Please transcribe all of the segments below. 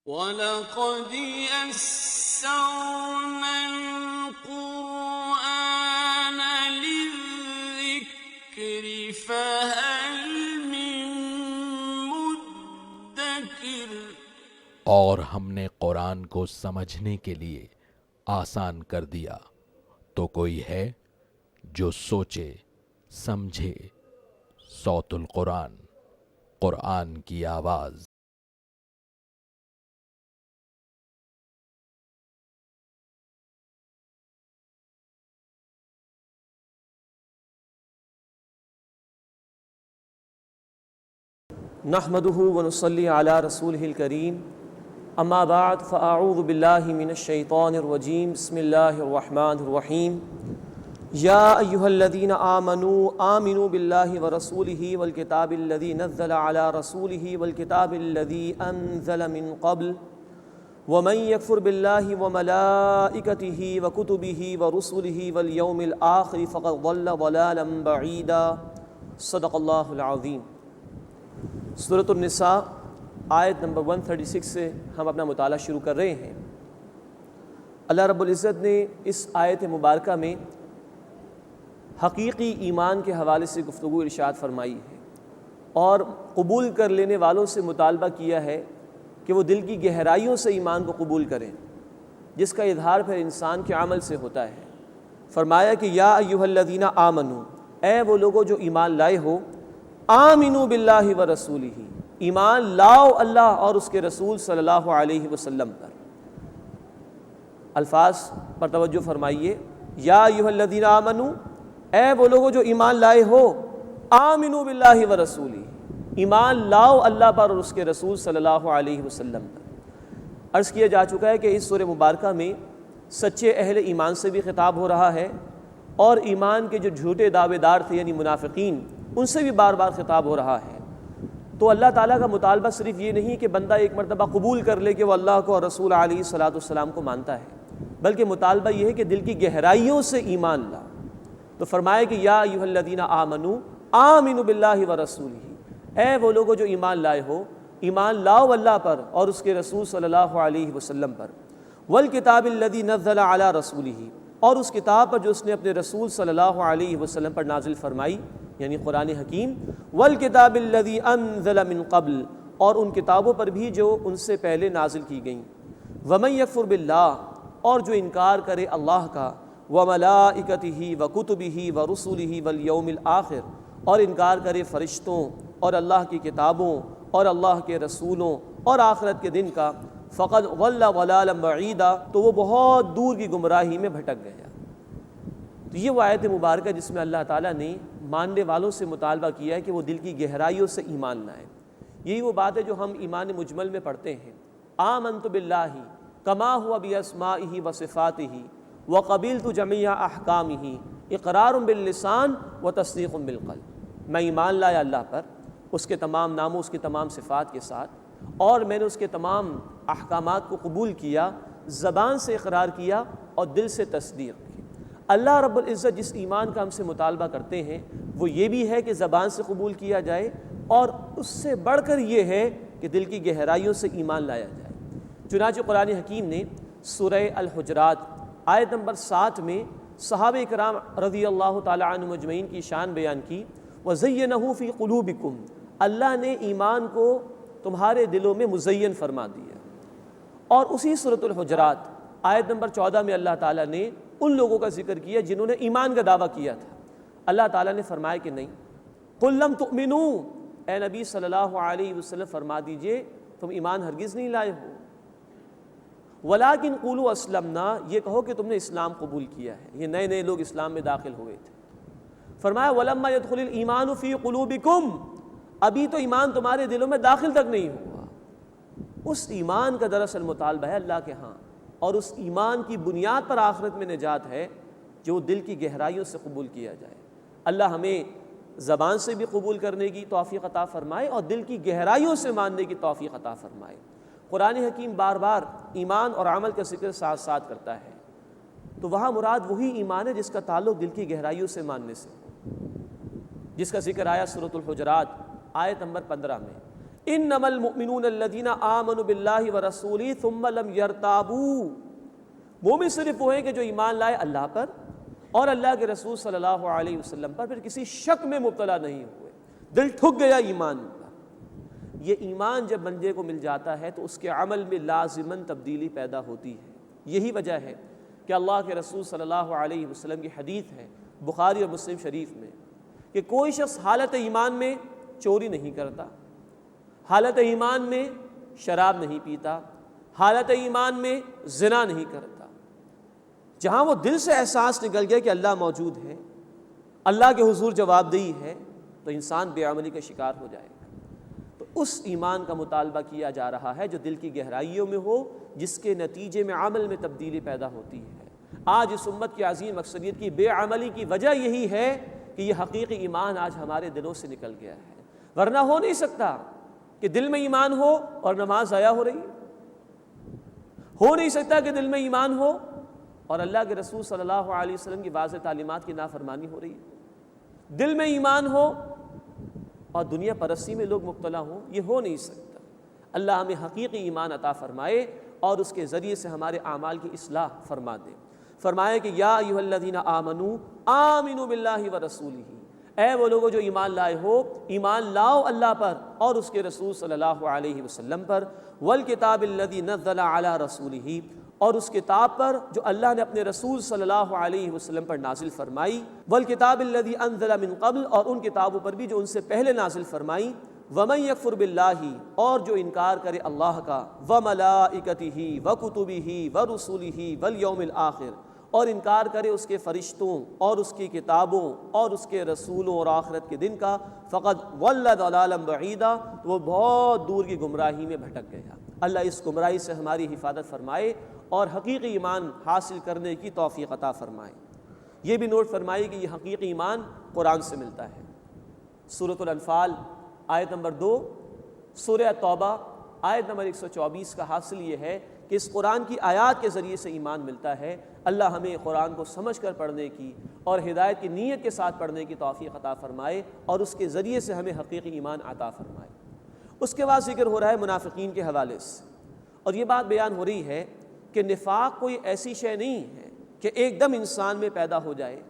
وَلَقَدْ يَسَّرْنَا الْقُرْآنَ لِلذِّكْرِ فَهَلْ مِن مُّدَّكِرٍ۔ اور ہم نے قرآن کو سمجھنے کے لیے آسان کر دیا، تو کوئی ہے جو سوچے سمجھے۔ صوت القرآن، قرآن کی آواز۔ نحمده ونصلي على رسوله الكريم اما بعد فاعوذ بالله من الشيطان الرجيم بسم الله الرحمن الرحيم يا ايها الذين آمنوا بالله ورسوله والكتاب الذي نزل على رسوله والكتاب الذي انزل من قبل ومن يكفر بالله وملائكته وكتبه ورسله واليوم الآخر فقد ضل ضلالا بعيدا صدق الله العظيم۔ سورۃ النساء آیت نمبر 136 سے ہم اپنا مطالعہ شروع کر رہے ہیں۔ اللہ رب العزت نے اس آیت مبارکہ میں حقیقی ایمان کے حوالے سے گفتگو ارشاد فرمائی ہے اور قبول کر لینے والوں سے مطالبہ کیا ہے کہ وہ دل کی گہرائیوں سے ایمان کو قبول کریں، جس کا اظہار پھر انسان کے عمل سے ہوتا ہے۔ فرمایا کہ یا ایھا الذین آمنو، اے وہ لوگوں جو ایمان لائے ہو، آمنوا باللہ ورسولہ، ایمان لاؤ اللہ اور اس کے رسول صلی اللہ علیہ وسلم پر۔ الفاظ پر توجہ فرمائیے، یا ایھا الذین آمنوا، اے وہ لوگوں جو ایمان لائے ہو، آمنوا باللہ ورسولہ، ایمان لاؤ اللہ پر اور اس کے رسول صلی اللہ علیہ وسلم پر۔ عرض کیا جا چکا ہے کہ اس سورہ مبارکہ میں سچے اہل ایمان سے بھی خطاب ہو رہا ہے اور ایمان کے جو جھوٹے دعوے دار تھے یعنی منافقین، ان سے بھی بار بار خطاب ہو رہا ہے۔ تو اللہ تعالیٰ کا مطالبہ صرف یہ نہیں کہ بندہ ایک مرتبہ قبول کر لے کہ وہ اللہ کو اور رسول علیہ الصلاۃ والسلام کو مانتا ہے، بلکہ مطالبہ یہ ہے کہ دل کی گہرائیوں سے ایمان لا۔ تو فرمایا کہ یا ایھا الذین آمنوا آمنوا باللہ ورسولہ، اے وہ لوگوں جو ایمان لائے ہو، ایمان لاؤ اللہ پر اور اس کے رسول صلی اللہ علیہ وسلم پر، والکتاب الذی نزل علی رسولہ، اور اس کتاب پر جو اس نے اپنے رسول صلی اللہ علیہ وسلم پر نازل فرمائی یعنی قرآن حکیم، والکتاب الذی انزل من قبل، اور ان کتابوں پر بھی جو ان سے پہلے نازل کی گئیں، ومن یکفر باللہ، اور جو انکار کرے اللہ کا، وملائکتہ وکتبہ ورسلہ والیوم الآخر، اور انکار کرے فرشتوں اور اللہ کی کتابوں اور اللہ کے رسولوں اور آخرت کے دن کا، فقد ضل ضلالا بعیدا، تو وہ بہت دور کی گمراہی میں بھٹک گیا۔ تو یہ وہ آیت مبارکہ جس میں اللہ تعالیٰ نے ماننے والوں سے مطالبہ کیا ہے کہ وہ دل کی گہرائیوں سے ایمان لائیں۔ یہی وہ بات ہے جو ہم ایمان مجمل میں پڑھتے ہیں، آمنت باللہ کما ہوا باسمائہ وصفاتہ وقبلت جمیع احکامہ اقرار باللسان وتصدیق بالقلب۔ میں ایمان لایا اللہ پر، اس کے تمام ناموں، اس کی تمام صفات کے ساتھ، اور میں نے اس کے تمام احکامات کو قبول کیا، زبان سے اقرار کیا اور دل سے تصدیق کی۔ اللہ رب العزت جس ایمان کا ہم سے مطالبہ کرتے ہیں وہ یہ بھی ہے کہ زبان سے قبول کیا جائے، اور اس سے بڑھ کر یہ ہے کہ دل کی گہرائیوں سے ایمان لایا جائے۔ چنانچہ قرآن حکیم نے سورہ الحجرات آیت نمبر 7 میں صحابہ کرام رضی اللہ تعالی عنہم اجمعین کی شان بیان کی، وَزَيَّنَهُ فِي قُلُوبِكُمْ، اللہ نے ایمان کو تمہارے دلوں میں مزین فرما دیا۔ اور اسی سورۃ الحجرات آیت نمبر 14 میں اللہ تعالیٰ نے ان لوگوں کا ذکر کیا جنہوں نے ایمان کا دعویٰ کیا تھا۔ اللہ تعالیٰ نے فرمایا کہ نہیں، قُل لَّمْ تُؤْمِنُوا، اے نبی صلی اللہ علیہ وسلم فرما دیجئے تم ایمان ہرگز نہیں لائے ہو، وَلَٰكِنْ قُولُوا أَسْلَمْنَا، یہ کہو کہ تم نے اسلام قبول کیا ہے۔ یہ نئے نئے لوگ اسلام میں داخل ہوئے تھے۔ فرمایا وَلَمَّا يَدْخُلِ الْإِيمَانُ فِي قُلُوبِكُمْ، ابھی تو ایمان تمہارے دلوں میں داخل تک نہیں ہوا۔ اس ایمان کا دراصل مطالبہ ہے اللہ کے ہاں، اور اس ایمان کی بنیاد پر آخرت میں نجات ہے جو دل کی گہرائیوں سے قبول کیا جائے۔ اللہ ہمیں زبان سے بھی قبول کرنے کی توفیق عطا فرمائے اور دل کی گہرائیوں سے ماننے کی توفیق عطا فرمائے۔ قرآن حکیم بار بار ایمان اور عمل کا ذکر ساتھ ساتھ کرتا ہے، تو وہاں مراد وہی ایمان ہے جس کا تعلق دل کی گہرائیوں سے ماننے سے، جس کا ذکر آیا سورۃ الحجرات آیت نمبر 15 میں۔ انما المؤمنون الذین آمنوا باللہ ورسولہ ثم لم یرتابوا، مومن صرف وہ ہیں کہ جو ایمان لائے اللہ پر اور اللہ کے رسول صلی اللہ علیہ وسلم پر، پھر کسی شک میں مبتلا نہیں ہوئے، دل ٹھک گیا ایمان پر۔ یہ ایمان جب بندے کو مل جاتا ہے تو اس کے عمل میں لازماً تبدیلی پیدا ہوتی ہے۔ یہی وجہ ہے کہ اللہ کے رسول صلی اللہ علیہ وسلم کی حدیث ہے بخاری اور مسلم شریف میں کہ کوئی شخص حالت ایمان میں چوری نہیں کرتا، حالت ایمان میں شراب نہیں پیتا، حالت ایمان میں زنا نہیں کرتا۔ جہاں وہ دل سے احساس نکل گیا کہ اللہ موجود ہے، اللہ کے حضور جواب دہی ہے، تو انسان بے عملی کا شکار ہو جائے گا۔ تو اس ایمان کا مطالبہ کیا جا رہا ہے جو دل کی گہرائیوں میں ہو، جس کے نتیجے میں عمل میں تبدیلی پیدا ہوتی ہے۔ آج اس امت کی عظیم اکثریت کی بے عملی کی وجہ یہی ہے کہ یہ حقیقی ایمان آج ہمارے دلوں سے نکل گیا ہے، ورنہ ہو نہیں سکتا کہ دل میں ایمان ہو اور نماز ضائع ہو رہی ہو نہیں سکتا کہ دل میں ایمان ہو اور اللہ کے رسول صلی اللہ علیہ وسلم کی واضح تعلیمات کی نافرمانی ہو رہی ہے، دل میں ایمان ہو اور دنیا پرستی میں لوگ مبتلا ہوں، یہ ہو نہیں سکتا۔ اللہ ہمیں حقیقی ایمان عطا فرمائے اور اس کے ذریعے سے ہمارے اعمال کی اصلاح فرما دے۔ فرمائے کہ یا ایھا الذین آمنوا آمنوا باللہ ورسولہ، اے وہ لوگوں جو ایمان لائے ہو، ایمان لاؤ اللہ پر اور اس کے رسول صلی اللہ علیہ وسلم پر، والکتاب الذی نزل علی رسولہ، اور اس کتاب پر جو اللہ نے اپنے رسول صلی اللہ علیہ وسلم پر نازل فرمائی، والکتاب الذی انزل من قبل، اور ان کتابوں پر بھی جو ان سے پہلے نازل فرمائی، ومن یکفر باللہ، اور جو انکار کرے اللہ کا، وملائکتہ وکتبہ ورسلہ والیوم الآخر، اور انکار کرے اس کے فرشتوں اور اس کی کتابوں اور اس کے رسولوں اور آخرت کے دن کا، فقد ضل ضلالا بعیدا، وہ بہت دور کی گمراہی میں بھٹک گیا۔ اللہ اس گمراہی سے ہماری حفاظت فرمائے اور حقیقی ایمان حاصل کرنے کی توفیق عطا فرمائے۔ یہ بھی نوٹ فرمائے کہ یہ حقیقی ایمان قرآن سے ملتا ہے۔ سورۃ الانفال آیت نمبر 2، سورہ توبہ آیت نمبر 124 کا حاصل یہ ہے کہ اس قرآن کی آیات کے ذریعے سے ایمان ملتا ہے۔ اللہ ہمیں قرآن کو سمجھ کر پڑھنے کی اور ہدایت کی نیت کے ساتھ پڑھنے کی توفیق عطا فرمائے اور اس کے ذریعے سے ہمیں حقیقی ایمان عطا فرمائے۔ اس کے بعد ذکر ہو رہا ہے منافقین کے حوالے سے، اور یہ بات بیان ہو رہی ہے کہ نفاق کوئی ایسی شے نہیں ہے کہ ایک دم انسان میں پیدا ہو جائے،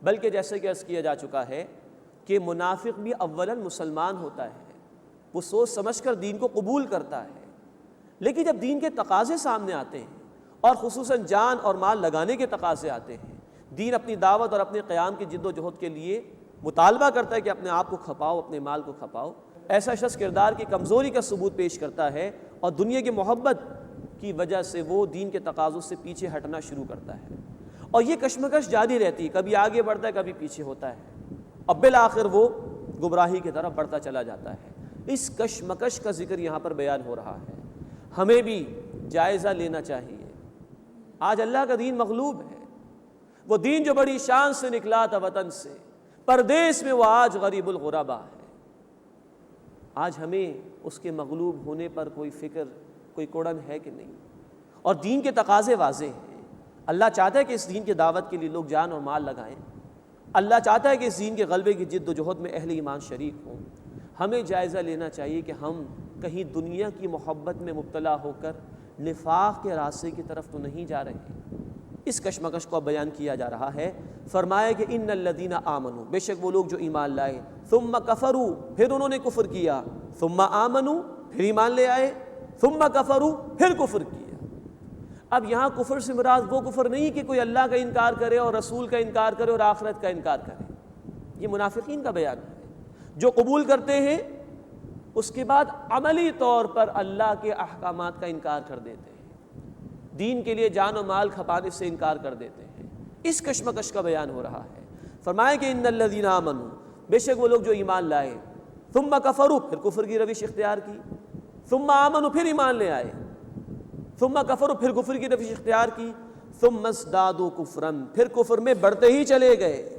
بلکہ جیسے کہ عرض کیا جا چکا ہے کہ منافق بھی اولاً مسلمان ہوتا ہے، وہ سوچ سمجھ کر دین کو قبول کرتا ہے، لیکن جب دین کے تقاضے سامنے آتے ہیں اور خصوصاً جان اور مال لگانے کے تقاضے آتے ہیں، دین اپنی دعوت اور اپنے قیام کی جد و جہد کے لیے مطالبہ کرتا ہے کہ اپنے آپ کو کھپاؤ، اپنے مال کو کھپاؤ، ایسا شخص کردار کی کمزوری کا ثبوت پیش کرتا ہے اور دنیا کی محبت کی وجہ سے وہ دین کے تقاضوں سے پیچھے ہٹنا شروع کرتا ہے، اور یہ کشمکش جاری رہتی ہے، کبھی آگے بڑھتا ہے کبھی پیچھے ہوتا ہے، اب بالآخر وہ گمراہی کی طرف بڑھتا چلا جاتا ہے۔ اس کشمکش کا ذکر یہاں پر بیان ہو رہا ہے۔ ہمیں بھی جائزہ لینا چاہیے۔ آج اللہ کا دین مغلوب ہے، وہ دین جو بڑی شان سے نکلا تھا وطن سے، پردیس میں وہ آج غریب الغربا ہے۔ آج ہمیں اس کے مغلوب ہونے پر کوئی فکر، کوئی کوڑن ہے کہ نہیں؟ اور دین کے تقاضے واضح ہیں۔ اللہ چاہتا ہے کہ اس دین کی دعوت کے لیے لوگ جان اور مال لگائیں، اللہ چاہتا ہے کہ اس دین کے غلبے کی جد و جہد میں اہل ایمان شریک ہوں۔ ہمیں جائزہ لینا چاہیے کہ ہم کہیں دنیا کی محبت میں مبتلا ہو کر نفاق کے راستے کی طرف تو نہیں جا رہے۔ اس کشمکش کو اب بیان کیا جا رہا ہے۔ فرمایا کہ ان الذین آمنوا، بے شک وہ لوگ جو ایمان لائے، ثم کفروا، پھر انہوں نے کفر کیا، ثم آمنوا، پھر ایمان لے آئے، ثم کفروا، پھر کفر کیا۔ اب یہاں کفر سے مراد وہ کفر نہیں کہ کوئی اللہ کا انکار کرے اور رسول کا انکار کرے اور آخرت کا انکار کرے، یہ منافقین کا بیان ہے، جو قبول کرتے ہیں اس کے بعد عملی طور پر اللہ کے احکامات کا انکار کر دیتے ہیں، دین کے لیے جان و مال کھپانے سے انکار کر دیتے ہیں۔ اس کشمکش کا بیان ہو رہا ہے۔ فرمایا کہ ان الذین آمنوا، بے شک وہ لوگ جو ایمان لائے، ثم کفروا، پھر کفر کی روش اختیار کی، ثم آمنوا، پھر ایمان لے آئے، ثم کفروا، پھر کفر کی روش اختیار کی، ثم ازدادوا کفرا، پھر کفر میں بڑھتے ہی چلے گئے۔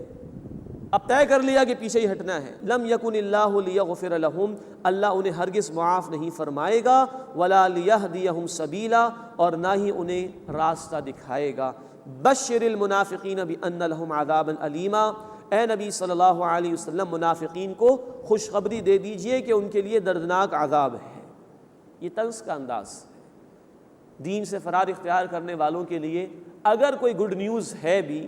اب طے کر لیا کہ پیچھے ہی ہٹنا ہے۔ لم یکن اللہ لیغفر لہم، اللہ انہیں ہرگز معاف نہیں فرمائے گا، ولا لیہدیہم سبیلا، اور نہ ہی انہیں راستہ دکھائے گا۔ بشر المنافقین بان لہم عذابا علیما، اے نبی صلی اللہ علیہ وسلم منافقین کو خوشخبری دے دیجئے کہ ان کے لیے دردناک عذاب ہے۔ یہ طنز کا انداز ہے۔ دین سے فرار اختیار کرنے والوں کے لیے اگر کوئی گڈ نیوز ہے بھی،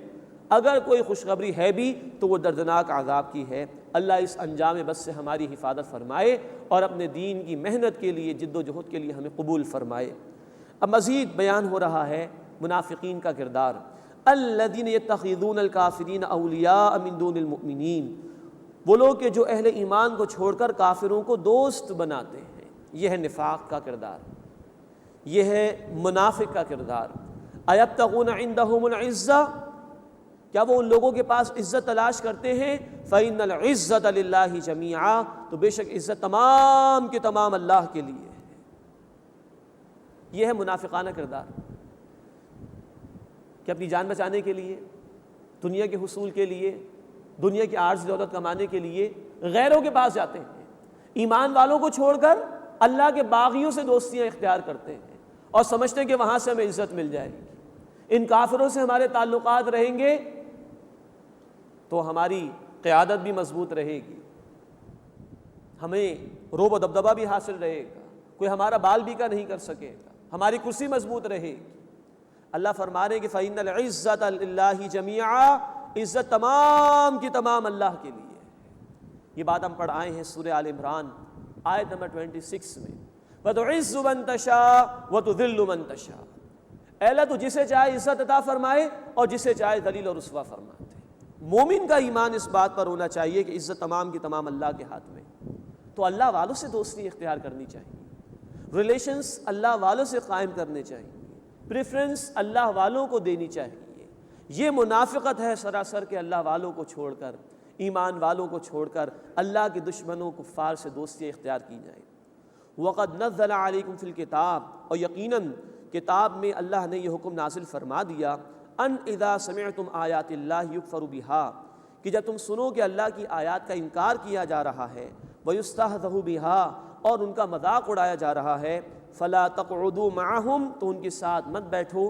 اگر کوئی خوشخبری ہے بھی، تو وہ دردناک عذاب کی ہے۔ اللہ اس انجام بس سے ہماری حفاظت فرمائے اور اپنے دین کی محنت کے لیے، جد و جہد کے لیے ہمیں قبول فرمائے۔ اب مزید بیان ہو رہا ہے منافقین کا کردار۔ الذین یتخذون الکافرین اولیاء من دون المؤمنین، وہ لوگ کہ جو اہل ایمان کو چھوڑ کر کافروں کو دوست بناتے ہیں۔ یہ ہے نفاق کا کردار، یہ ہے منافق کا کردار۔ ایبتغون عندہم العزہ، کیا وہ ان لوگوں کے پاس عزت تلاش کرتے ہیں؟ فإن العزة للہ جمیعا، تو بے شک عزت تمام کے تمام اللہ کے لیے ہے۔ یہ ہے منافقانہ کردار کہ اپنی جان بچانے کے لیے، دنیا کے حصول کے لیے، دنیا کی عارضی دولت کمانے کے لیے غیروں کے پاس جاتے ہیں، ایمان والوں کو چھوڑ کر اللہ کے باغیوں سے دوستیاں اختیار کرتے ہیں اور سمجھتے ہیں کہ وہاں سے ہمیں عزت مل جائے گی، ان کافروں سے ہمارے تعلقات رہیں گے تو ہماری قیادت بھی مضبوط رہے گی، ہمیں روب و دبدبہ بھی حاصل رہے گا، کوئی ہمارا بال بیکا نہیں کر سکے گا، ہماری کرسی مضبوط رہے گی۔ اللہ فرما رہے کہ فإن العزة للہ جمیعا، عزت تمام کی تمام اللہ کے لیے ہے۔ یہ بات ہم پڑھ آئے ہیں سورہ آل عمران آیت نمبر 26 میں، وَتُعِزُّ مَن تَشَاءُ وَتُذِلُّ مَن تَشَاءُ، اے اللہ تو جسے چاہے عزت عطا فرمائے اور جسے چاہے ذلیل اور رسوا فرماتے۔ مومن کا ایمان اس بات پر ہونا چاہیے کہ عزت تمام کی تمام اللہ کے ہاتھ میں، تو اللہ والوں سے دوستی اختیار کرنی چاہیے، ریلیشنز اللہ والوں سے قائم کرنے چاہیے، پریفرنس اللہ والوں کو دینی چاہیے۔ یہ منافقت ہے سراسر کہ اللہ والوں کو چھوڑ کر، ایمان والوں کو چھوڑ کر اللہ کے دشمنوں کفار سے دوستی اختیار کی جائے۔ وَقَدْ نَزَّلَ عَلَيْكُمْ فِي الْكِتَابِ، اور یقیناً کتاب میں اللہ نے یہ حکم نازل فرما دیا، ان اذا سمعتم آیات اللہ یکفر بها، کہ جب تم سنو کہ اللہ کی آیات کا انکار کیا جا رہا ہے، ویستہزأ بها، اور ان کا مذاق اڑایا جا رہا ہے، فلا تقعدوا معهم، تو ان کے ساتھ مت بیٹھو،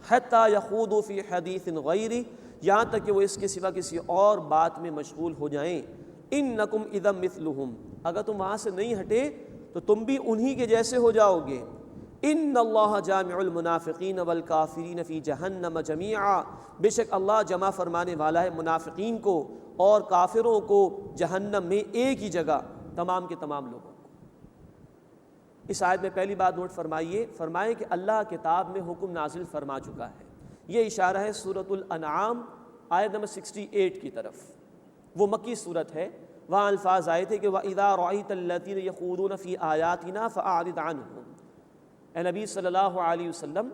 حتی یخوضوا فی حدیث غیرہ، یہاں تک کہ وہ اس کے سوا کسی اور بات میں مشغول ہو جائیں۔ انکم اذا مثلہم، اگر تم وہاں سے نہیں ہٹے تو تم بھی انہی کے جیسے ہو جاؤ گے۔ ان اللہ جامع المنافقین والکافرین فی جہنم جمیعا، بے شک اللہ جمع فرمانے والا ہے منافقین کو اور کافروں کو جہنم میں ایک ہی جگہ، تمام کے تمام لوگوں کو۔ اس آیت میں پہلی بات نوٹ فرمائے کہ اللہ کتاب میں حکم نازل فرما چکا ہے۔ یہ اشارہ ہے سورۃ الانعام آیت نمبر 68 کی طرف، وہ مکی صورت ہے، وہاں الفاظ آئے تھے کہ وَإِذَا رَأَيْتَ الَّذِينَ يَخُوضُونَ فِي آيَاتِنَا فَأَعْرِضْ عَنْهُمْ، اے نبی صلی اللہ علیہ وسلم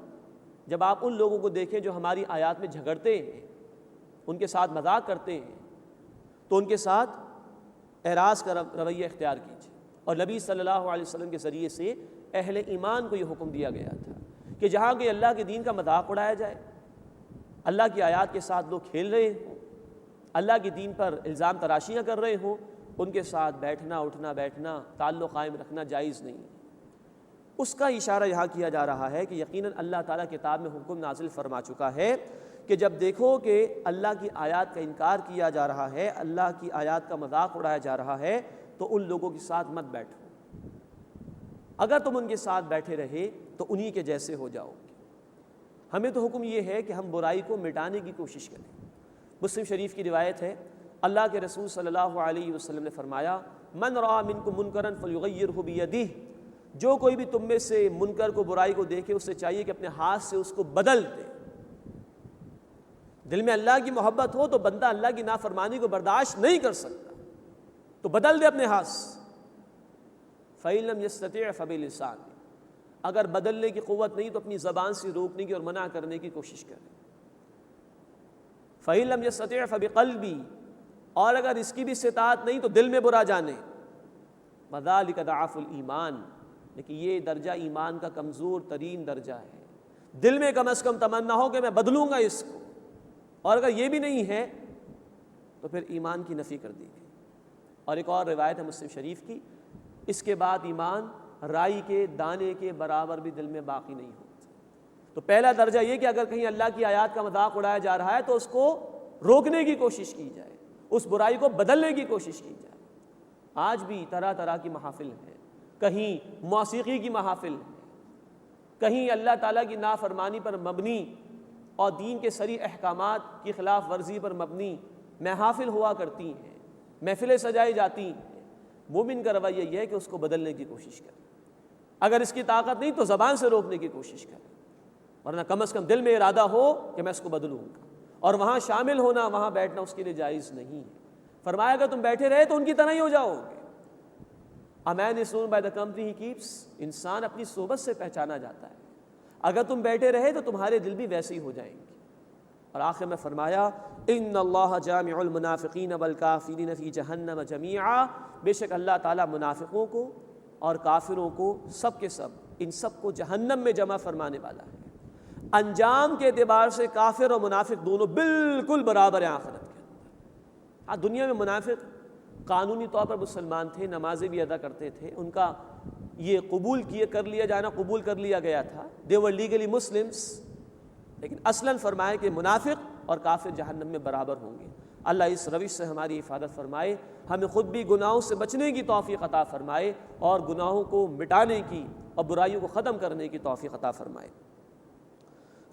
جب آپ ان لوگوں کو دیکھیں جو ہماری آیات میں جھگڑتے ہیں، ان کے ساتھ مذاق کرتے ہیں، تو ان کے ساتھ اعراض کا رویہ اختیار کیجیے۔ اور نبی صلی اللہ علیہ وسلم کے ذریعے سے اہل ایمان کو یہ حکم دیا گیا تھا کہ جہاں کہ اللہ کے دین کا مذاق اڑایا جائے، اللہ کی آیات کے ساتھ لوگ کھیل رہے ہوں، اللہ کے دین پر الزام تراشیاں کر رہے ہوں، ان کے ساتھ بیٹھنا اٹھنا بیٹھنا تعلق قائم رکھنا جائز نہیں ہے۔ اس کا اشارہ یہاں کیا جا رہا ہے کہ یقیناً اللہ تعالیٰ کتاب میں حکم نازل فرما چکا ہے کہ جب دیکھو کہ اللہ کی آیات کا انکار کیا جا رہا ہے، اللہ کی آیات کا مذاق اڑایا جا رہا ہے، تو ان لوگوں کے ساتھ مت بیٹھو۔ اگر تم ان کے ساتھ بیٹھے رہے تو انہی کے جیسے ہو جاؤ گے۔ ہمیں تو حکم یہ ہے کہ ہم برائی کو مٹانے کی کوشش کریں۔ مسلم شریف کی روایت ہے، اللہ کے رسول صلی اللہ علیہ وسلم نے فرمایا، من رأى منکم منکرا فلیغیرہ بیدہ، جو کوئی بھی تم میں سے منکر کو، برائی کو دیکھے، اسے چاہیے کہ اپنے ہاتھ سے اس کو بدل دے۔ دل میں اللہ کی محبت ہو تو بندہ اللہ کی نافرمانی کو برداشت نہیں کر سکتا، تو بدل دے اپنے ہاتھ سے۔ فَإِن لَمْ يَسْتَطِعْ فَبِلِسَانِهِ، اگر بدلنے کی قوت نہیں تو اپنی زبان سے روکنے کی اور منع کرنے کی کوشش کرے۔ فَإِن لَمْ يَسْتَطِعْ فَبِقَلْبِهِ، اور اگر اس کی بھی استطاعت نہیں تو دل میں برا جانے۔ وَذَلِكَ ضَعْفُ الْإِيمَانِ، لیکن یہ درجہ ایمان کا کمزور ترین درجہ ہے۔ دل میں کم از کم تمنا ہو کہ میں بدلوں گا اس کو، اور اگر یہ بھی نہیں ہے تو پھر ایمان کی نفی کر دی گئی۔ اور ایک اور روایت ہے مسلم شریف کی، اس کے بعد ایمان رائی کے دانے کے برابر بھی دل میں باقی نہیں ہوتا۔ تو پہلا درجہ یہ کہ اگر کہیں اللہ کی آیات کا مذاق اڑایا جا رہا ہے تو اس کو روکنے کی کوشش کی جائے، اس برائی کو بدلنے کی کوشش کی جائے۔ آج بھی طرح طرح کی محافل ہیں، کہیں موسیقی کی محافل ہیں، کہیں اللہ تعالیٰ کی نافرمانی پر مبنی اور دین کے صریح احکامات کی خلاف ورزی پر مبنی محافل ہوا کرتی ہیں، محفلیں سجائی جاتی ہیں۔ مومن کا رویہ یہ ہے کہ اس کو بدلنے کی کوشش کرے، اگر اس کی طاقت نہیں تو زبان سے روکنے کی کوشش کرے، ورنہ کم از کم دل میں ارادہ ہو کہ میں اس کو بدلوں گا، اور وہاں شامل ہونا، وہاں بیٹھنا اس کے لیے جائز نہیں ہے۔ فرمایا اگر تم بیٹھے رہے تو ان کی طرح ہی ہو جاؤ گے۔ A man is known by the company he keeps۔ انسان اپنی صحبت سے پہچانا جاتا ہے، اگر تم بیٹھے رہے تو تمہارے دل بھی ویسے ہی ہو جائیں گے۔ اور آخر میں فرمایا ان اللہ جامع المنافقین والکافرین فی جہنم جمیعا، بے شک اللہ تعالیٰ منافقوں کو اور کافروں کو سب کے سب، ان سب کو جہنم میں جمع فرمانے والا ہے۔ انجام کے اعتبار سے کافر اور منافق دونوں بالکل برابر ہیں آخرت کے اندر۔ دنیا میں منافق قانونی طور پر مسلمان تھے، نمازیں بھی ادا کرتے تھے، ان کا یہ قبول کر لیا گیا تھا، they were legally Muslims، لیکن اصلاً فرمائے کہ منافق اور کافر جہنم میں برابر ہوں گے۔ اللہ اس روش سے ہماری حفاظت فرمائے، ہمیں خود بھی گناہوں سے بچنے کی توفیق عطا فرمائے، اور گناہوں کو مٹانے کی اور برائیوں کو ختم کرنے کی توفیق عطا فرمائے۔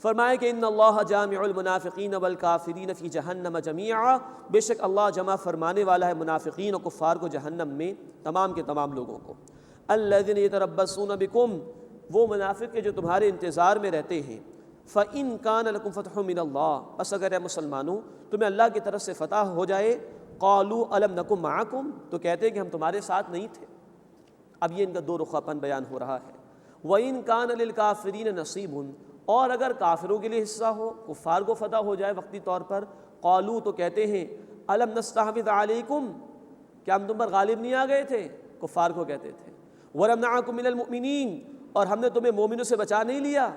فرمائے کہ ان اللہ جامع المنافقین والکافرین فی جہنم جمیعا، بے شک اللہ جمع فرمانے والا ہے منافقین اور کفار کو جہنم میں، تمام کے تمام لوگوں کو۔ الذین یتربصون بکم، وہ منافق کے جو تمہارے انتظار میں رہتے ہیں۔ فإن کان لکم فتح من اللہ، پس اگر اے مسلمانوں تمہیں اللہ کی طرف سے فتح ہو جائے، قالوا الم نکن معکم، تو کہتے ہیں کہ ہم تمہارے ساتھ نہیں تھے۔ اب یہ ان کا دو رخا پن بیان ہو رہا ہے۔ وإن کان للکافرین نصیب، اور اگر کافروں کے لیے حصہ ہو، کفار کو فتح ہو جائے وقتی طور پر، قالوا تو کہتے ہیں الم نستحوذ علیکم، کیا ہم تم پر غالب نہیں آ گئے تھے، کفار کو کہتے تھے، ونمنعکم من المؤمنین، اور ہم نے تمہیں مومنوں سے بچا نہیں لیا۔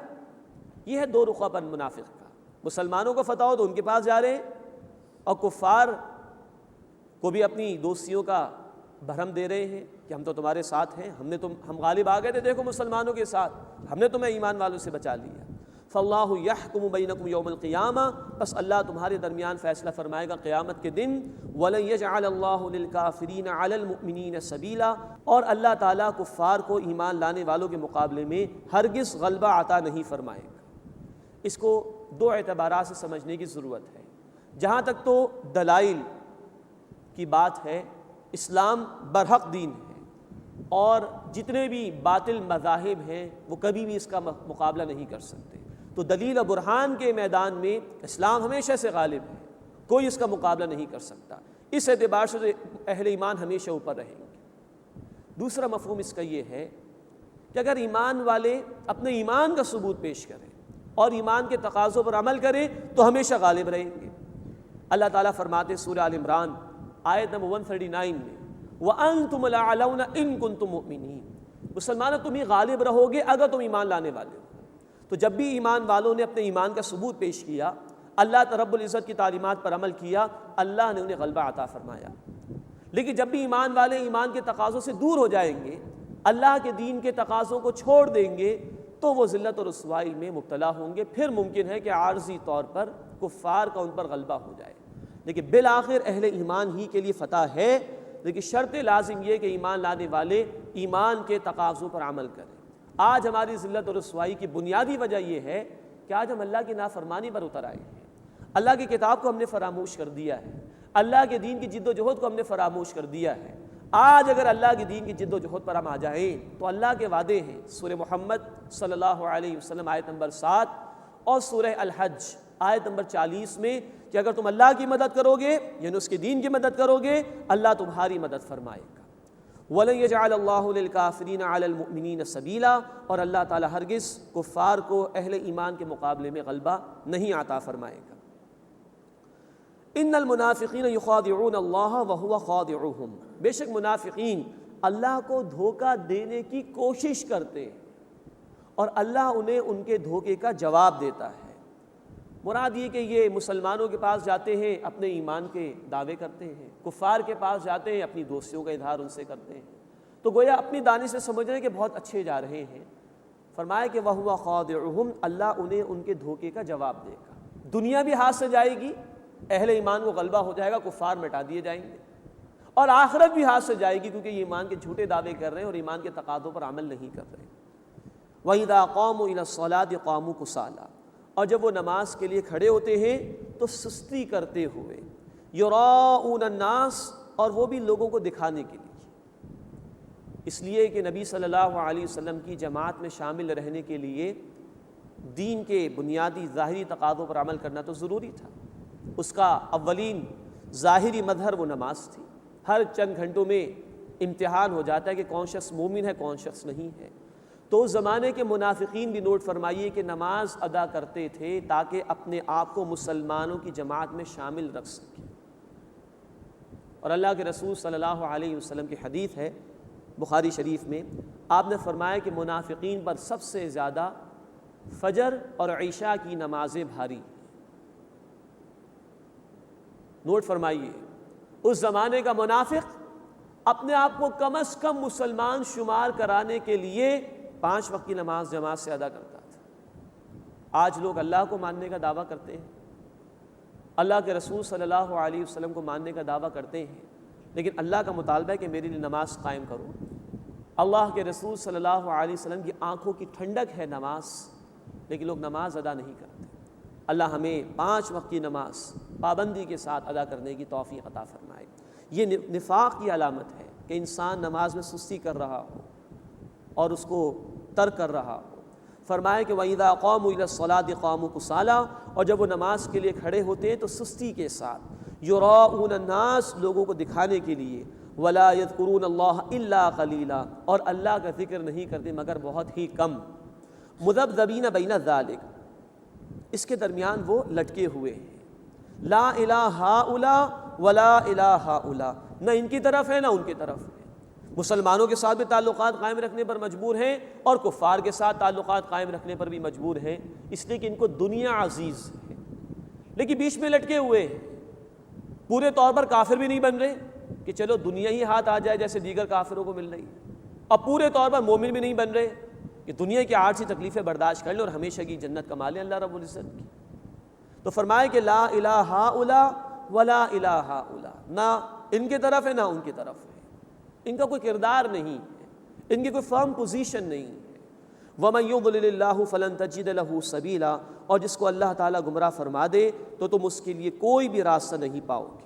یہ ہے دو رخا پن منافق کا، مسلمانوں کو فتح ہو تو ان کے پاس جا رہے ہیں، اور کفار کو بھی اپنی دوستیوں کا بھرم دے رہے ہیں کہ ہم تو تمہارے ساتھ ہیں، ہم غالب آ گئے تھے، دیکھو مسلمانوں کے ساتھ، ہم نے تمہیں ایمان والوں سے بچا لیا۔ فاللہ یحکم بینکم یوم القیامہ، بس اللہ تمہارے درمیان فیصلہ فرمائے گا قیامت کے دن۔ ولن یجعل اللہ للکافرین علی المؤمنین سبیلا، اور اللہ تعالیٰ کفار کو ایمان لانے والوں کے مقابلے میں ہرگز غلبہ عطا نہیں فرمائے گا۔ اس کو دو اعتبارات سے سمجھنے کی ضرورت ہے۔ جہاں تک تو دلائل کی بات ہے، اسلام برحق دین ہے، اور جتنے بھی باطل مذاہب ہیں وہ کبھی بھی اس کا مقابلہ نہیں کر سکتے۔ تو دلیل و برہان کے میدان میں اسلام ہمیشہ سے غالب ہے، کوئی اس کا مقابلہ نہیں کر سکتا۔ اس اعتبار سے اہل ایمان ہمیشہ اوپر رہیں گے۔ دوسرا مفہوم اس کا یہ ہے کہ اگر ایمان والے اپنے ایمان کا ثبوت پیش کریں اور ایمان کے تقاضوں پر عمل کریں تو ہمیشہ غالب رہیں گے۔ اللہ تعالیٰ فرماتے سورہ آل عمران آیت نمبر 139 میں، وَأَنْتُمُ الْأَعْلَوْنَ إِن كُنتُم مُؤْمِنِينَ، مسلمانوں تم ہی غالب رہو گے اگر تم ایمان لانے والے ہو۔ تو جب بھی ایمان والوں نے اپنے ایمان کا ثبوت پیش کیا، اللہ رب العزت کی تعلیمات پر عمل کیا، اللہ نے انہیں غلبہ عطا فرمایا۔ لیکن جب بھی ایمان والے ایمان کے تقاضوں سے دور ہو جائیں گے، اللہ کے دین کے تقاضوں کو چھوڑ دیں گے، تو وہ ذلت اور رسوائی میں مبتلا ہوں گے۔ پھر ممکن ہے کہ عارضی طور پر کفار کا ان پر غلبہ ہو جائے، لیکن بالآخر اہل ایمان ہی کے لیے فتح ہے۔ لیکن شرط لازم یہ کہ ایمان لانے والے ایمان کے تقاضوں پر عمل کریں۔ آج ہماری ذلت اور رسوائی کی بنیادی وجہ یہ ہے کہ آج ہم اللہ کی نافرمانی پر اتر آئے ہیں، اللہ کی کتاب کو ہم نے فراموش کر دیا ہے، اللہ کے دین کی جد و جہد کو ہم نے فراموش کر دیا ہے۔ آج اگر اللہ کے دین کی جد و جہد پر ہم آ جائیں تو اللہ کے وعدے ہیں، سورہ محمد صلی اللہ علیہ وسلم آیت نمبر 7 اور سورہ الحج آیت نمبر 40 میں، کہ اگر تم اللہ کی مدد کرو گے، یعنی اس کے دین کی مدد کرو گے، اللہ تمہاری مدد فرمائے گا۔ وَلَن يَجْعَلَ اللَّهُ لِلْكَافِرِينَ عَلَى الْمُؤْمِنِينَ سَبِيلًا، اور اللہ تعالیٰ ہرگز کفار کو اہل ایمان کے مقابلے میں غلبہ نہیں عطا فرمائے گا۔ ان المنافقین یخادعون اللہ وہو خادعهم، بے شک منافقین اللہ کو دھوکہ دینے کی کوشش کرتے ہیں اور اللہ انہیں ان کے دھوکے کا جواب دیتا ہے۔ مراد یہ کہ یہ مسلمانوں کے پاس جاتے ہیں، اپنے ایمان کے دعوے کرتے ہیں، کفار کے پاس جاتے ہیں، اپنی دوستیوں کا اظہار ان سے کرتے ہیں، تو گویا اپنی دانش سے سمجھ رہے ہیں کہ بہت اچھے جا رہے ہیں۔ فرمایا کہ وَهُوَ خَادِعُهُمْ، اللہ انہیں ان کے دھوکے کا جواب دے گا۔ دنیا بھی ہاتھ سے جائے گی اہل ایمان کو غلبہ ہو جائے گا، کفار مٹا دیے جائیں گے، اور آخرت بھی ہاتھ سے جائے گی، کیونکہ یہ ایمان کے جھوٹے دعوے کر رہے ہیں اور ایمان کے تقاضوں پر عمل نہیں کر رہے۔ وَإِذَا قَامُوا إِلَى الصَّلَاةِ قَامُوا كُسَالَىٰ، اور جب وہ نماز کے لیے کھڑے ہوتے ہیں تو سستی کرتے ہوئے، يُرَاءُونَ النَّاسَ، اور وہ بھی لوگوں کو دکھانے کے لیے، اس لیے کہ نبی صلی اللہ علیہ وسلم کی جماعت میں شامل رہنے کے لیے دین کے بنیادی ظاہری تقاضوں پر عمل کرنا تو ضروری تھا۔ اس کا اولین ظاہری مظہر وہ نماز تھی۔ ہر چند گھنٹوں میں امتحان ہو جاتا ہے کہ کون شخص مومن ہے، کون شخص نہیں ہے۔ تو اس زمانے کے منافقین بھی نوٹ فرمائیے کہ نماز ادا کرتے تھے تاکہ اپنے آپ کو مسلمانوں کی جماعت میں شامل رکھ سکیں، اور اللہ کے رسول صلی اللہ علیہ وسلم کی حدیث ہے بخاری شریف میں، آپ نے فرمایا کہ منافقین پر سب سے زیادہ فجر اور عشاء کی نمازیں بھاری۔ نوٹ فرمائیے، اس زمانے کا منافق اپنے آپ کو کم از کم مسلمان شمار کرانے کے لیے 5 وقت کی نماز جماعت سے ادا کرتا تھا۔ آج لوگ اللہ کو ماننے کا دعویٰ کرتے ہیں، اللہ کے رسول صلی اللہ علیہ وسلم کو ماننے کا دعویٰ کرتے ہیں، لیکن اللہ کا مطالبہ ہے کہ میرے لیے نماز قائم کرو۔ اللہ کے رسول صلی اللہ علیہ وسلم کی آنکھوں کی ٹھنڈک ہے نماز، لیکن لوگ نماز ادا نہیں کرتے۔ اللہ ہمیں 5 وقت کی نماز پابندی کے ساتھ ادا کرنے کی توفیق عطا فرمائے۔ یہ نفاق کی علامت ہے کہ انسان نماز میں سستی کر رہا ہو اور اس کو ترک کر رہا ہو۔ فرمایا کہ وَإِذَا قَامُوا إِلَى الصَّلَاةِ قَامُوا كُسَالَىٰ، اور جب وہ نماز کے لیے کھڑے ہوتے ہیں تو سستی کے ساتھ، يُرَاءُونَ النَّاسَ، لوگوں کو دکھانے کے لیے، وَلَا يَذْكُرُونَ اللَّهَ إِلَّا قَلِيلًا، اور اللہ کا ذکر نہیں کرتے مگر بہت ہی کم۔ مُذَبْذَبِينَ بَيْنَ ذَلِكَ، اس کے درمیان وہ لٹکے ہوئے ہیں، لا الہ ہؤلاء ولا الہ ہؤلاء، نہ ان کی طرف ہے نہ ان کی طرف ہے۔ مسلمانوں کے ساتھ بھی تعلقات قائم رکھنے پر مجبور ہیں اور کفار کے ساتھ تعلقات قائم رکھنے پر بھی مجبور ہیں، اس لیے کہ ان کو دنیا عزیز ہے، لیکن بیچ میں لٹکے ہوئے ہیں۔ پورے طور پر کافر بھی نہیں بن رہے کہ چلو دنیا ہی ہاتھ آ جائے جیسے دیگر کافروں کو مل رہی ہے، اور پورے طور پر مومن بھی نہیں بن رہے کہ دنیا کی عارضی تکلیفیں برداشت کر لیں اور ہمیشہ کی جنت کما لیں اللہ رب العزت کی۔ تو فرمائے کہ لا الہ ہؤلاء ولا الہ ہؤلاء، نہ ان کی طرف ہے نہ ان کی طرف ہے، ان کا کوئی کردار نہیں ہے، ان کی کوئی فرم پوزیشن نہیں ہے۔ وَمَن يُضْلِلِ اللَّهُ فَلَن تَجِدَ لَهُ سَبِيلًا، اور جس کو اللہ تعالیٰ گمراہ فرما دے تو تم اس کے لیے کوئی بھی راستہ نہیں پاؤ گے۔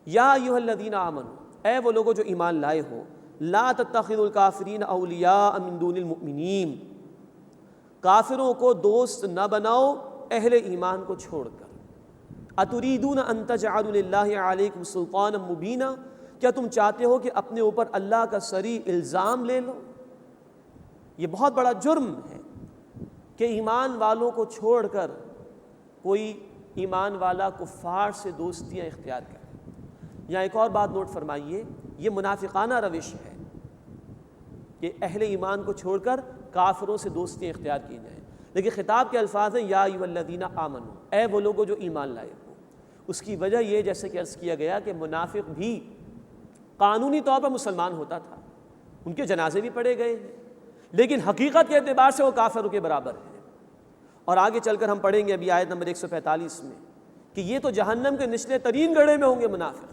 یا ایھا الذین آمنوا، اے وہ لوگوں جو ایمان لائے ہو، لا تتخذوا الکافرین اولیاء من دون المؤمنین، کافروں کو دوست نہ بناؤ اہل ایمان کو چھوڑ کر۔ اتریدون ان تجعلوا للہ علیکم سلطانا مبینا، کیا تم چاہتے ہو کہ اپنے اوپر اللہ کا صریح الزام لے لو؟ یہ بہت بڑا جرم ہے کہ ایمان والوں کو چھوڑ کر کوئی ایمان والا کفار سے دوستیاں اختیار کرے۔ یہاں ایک اور بات نوٹ فرمائیے، یہ منافقانہ روش ہے کہ اہل ایمان کو چھوڑ کر کافروں سے دوستیاں اختیار کی جائیں، لیکن خطاب کے الفاظ ہیں یا ایھا الذین آمنوا، اے وہ لوگوں جو ایمان لائے ہو۔ اس کی وجہ یہ، جیسے کہ عرض کیا گیا، کہ منافق بھی قانونی طور پر مسلمان ہوتا تھا، ان کے جنازے بھی پڑھے گئے ہیں، لیکن حقیقت کے اعتبار سے وہ کافروں کے برابر ہے۔ اور آگے چل کر ہم پڑھیں گے ابھی آیت نمبر 145 میں کہ یہ تو جہنم کے نچلے ترین گڑھے میں ہوں گے منافق۔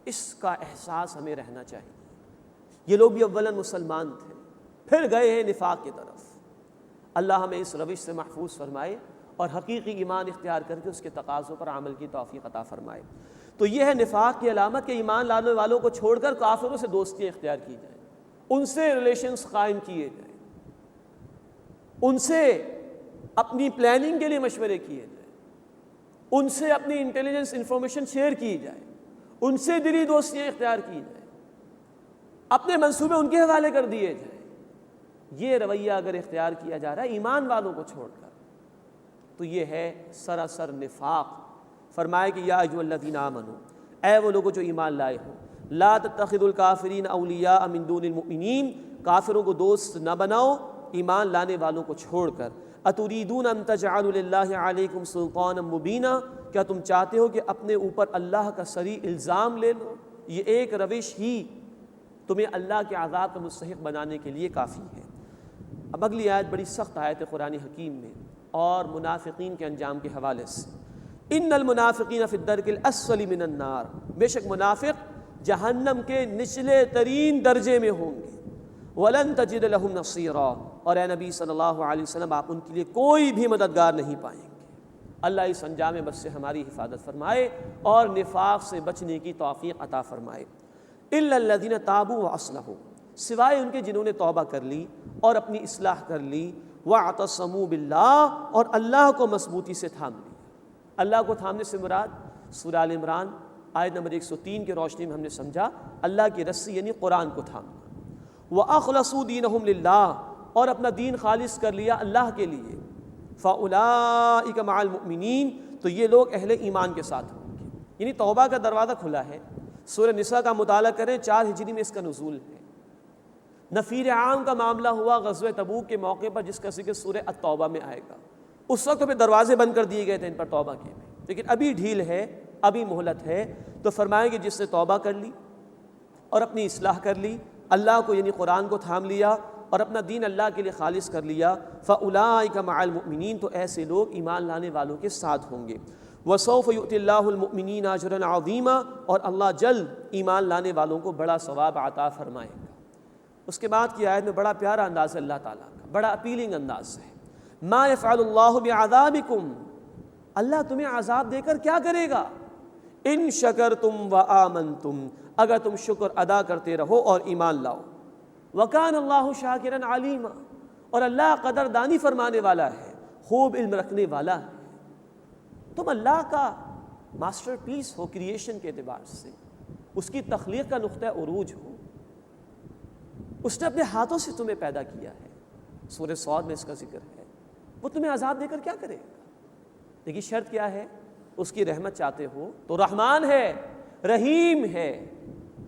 اس کا احساس ہمیں رہنا چاہیے۔ یہ لوگ بھی اولاً مسلمان تھے، پھر گئے ہیں نفاق کی طرف۔ اللہ ہمیں اس روش سے محفوظ فرمائے اور حقیقی ایمان اختیار کر کے اس کے تقاضوں پر عمل کی توفیق عطا فرمائے۔ تو یہ ہے نفاق کی علامت کہ ایمان لانے والوں کو چھوڑ کر کافروں سے دوستیاں اختیار کی جائیں، ان سے ریلیشنز قائم کیے جائیں، ان سے اپنی پلاننگ کے لیے مشورے کیے جائیں، ان سے اپنی انٹیلیجنس انفارمیشن شیئر کی جائے، ان سے دلی دوستیاں اختیار کی جائیں، اپنے منصوبے ان کے حوالے کر دیے جائیں۔ یہ رویہ اگر اختیار کیا جا رہا ہے ایمان والوں کو چھوڑ کر تو یہ ہے سراسر نفاق۔ فرمائے کہ یا ایھا الذین آمنوا، اے وہ لوگوں جو ایمان لائے ہو، لا تتخذوا الکافرین اولیاء من دون المؤمنین، کافروں کو دوست نہ بناؤ ایمان لانے والوں کو چھوڑ کر۔ اتریدون ان تجعلوا للہ علیکم سلطانا مبینا، کیا تم چاہتے ہو کہ اپنے اوپر اللہ کا صریح الزام لے لو؟ یہ ایک روش ہی تمہیں اللہ کے عذاب کا مستحق بنانے کے لیے کافی ہے۔ اب اگلی آیت بڑی سخت آیت ہے قرآن حکیم میں اور منافقین کے انجام کے حوالے سے۔ ان المنافقین فی الدرک الاسفل من النار، بے شک منافق جہنم کے نچلے ترین درجے میں ہوں گے۔ وَلَن تَجِدَ لَهُمْ نَصِيرًا، اور اے نبی صلی اللہ علیہ وسلم آپ ان کے لیے کوئی بھی مددگار نہیں پائیں گے۔ اللہ اس انجام بد سے ہماری حفاظت فرمائے اور نفاق سے بچنے کی توفیق عطا فرمائے۔ إِلَّا الَّذِينَ تَابُوا وَأَصْلَحُوا، سوائے ان کے جنہوں نے توبہ کر لی اور اپنی اصلاح کر لی، وَاعْتَصَمُوا بِاللَّهِ، اور اللہ کو مضبوطی سے تھام لی۔ اللہ کو تھامنے سے مراد سورہ آل عمران آیت نمبر 103 کی روشنی میں ہم نے سمجھا اللہ کی رسی یعنی قرآن کو تھامنا۔ وَأَخْلَصُوا دِينَهُمْ لِلَّهِ، اور اپنا دین خالص کر لیا اللہ کے لیے۔ فَأُولَٰئِكَ مَعَ الْمُؤْمِنِينَ، تو یہ لوگ اہل ایمان کے ساتھ ہوں گے۔ یعنی توبہ کا دروازہ کھلا ہے۔ سورہ نساء کا مطالعہ کریں، 4 ہجری میں اس کا نزول ہے۔ نفیر عام کا معاملہ ہوا غزوہ تبوک کے موقع پر، جس کا ذکر سورہ التوبہ میں آئے گا۔ اس وقت پہ دروازے بند کر دیے گئے تھے ان پر توبہ کے، لیکن ابھی ڈھیل ہے، ابھی مہلت ہے۔ تو فرمائیں کہ جس نے توبہ کر لی اور اپنی اصلاح کر لی، اللہ کو یعنی قرآن کو تھام لیا اور اپنا دین اللہ کے لیے خالص کر لیا، فَأُولَٰئِكَ مَعَ الْمُؤْمِنِينَ، تو ایسے لوگ ایمان لانے والوں کے ساتھ ہوں گے۔ وَسَوْفَ يُؤْتِ اللَّهُ الْمُؤْمِنِينَ أَجْرًا عَظِيمًا، اور اللہ جلد ایمان لانے والوں کو بڑا ثواب عطا فرمائے گا۔ اس کے بعد کی آیت میں بڑا پیارا انداز ہے اللہ تعالیٰ کا، بڑا اپیلنگ انداز ہے۔ مَا يَفْعَلُ اللَّهُ بِعَذَابِكُمْ، اللہ تمہیں عذاب دے کر کیا کرے گا؟ ان شکرتم وآمنتم، اگر تم شکر ادا کرتے رہو اور ایمان لاؤ۔ وکان اللہ شاکرا علیما، اور اللہ قدردانی فرمانے والا ہے، خوب علم رکھنے والا ہے۔ تم اللہ کا ماسٹر پیس ہو کریشن کے اعتبار سے، اس کی تخلیق کا نقطہ عروج ہو، اس نے اپنے ہاتھوں سے تمہیں پیدا کیا ہے۔ سورہ صاد میں اس کا ذکر ہے۔ وہ تمہیں عذاب دے کر کیا کرے گا؟ لیکن شرط کیا ہے؟ اس کی رحمت چاہتے ہو تو رحمان ہے، رحیم ہے،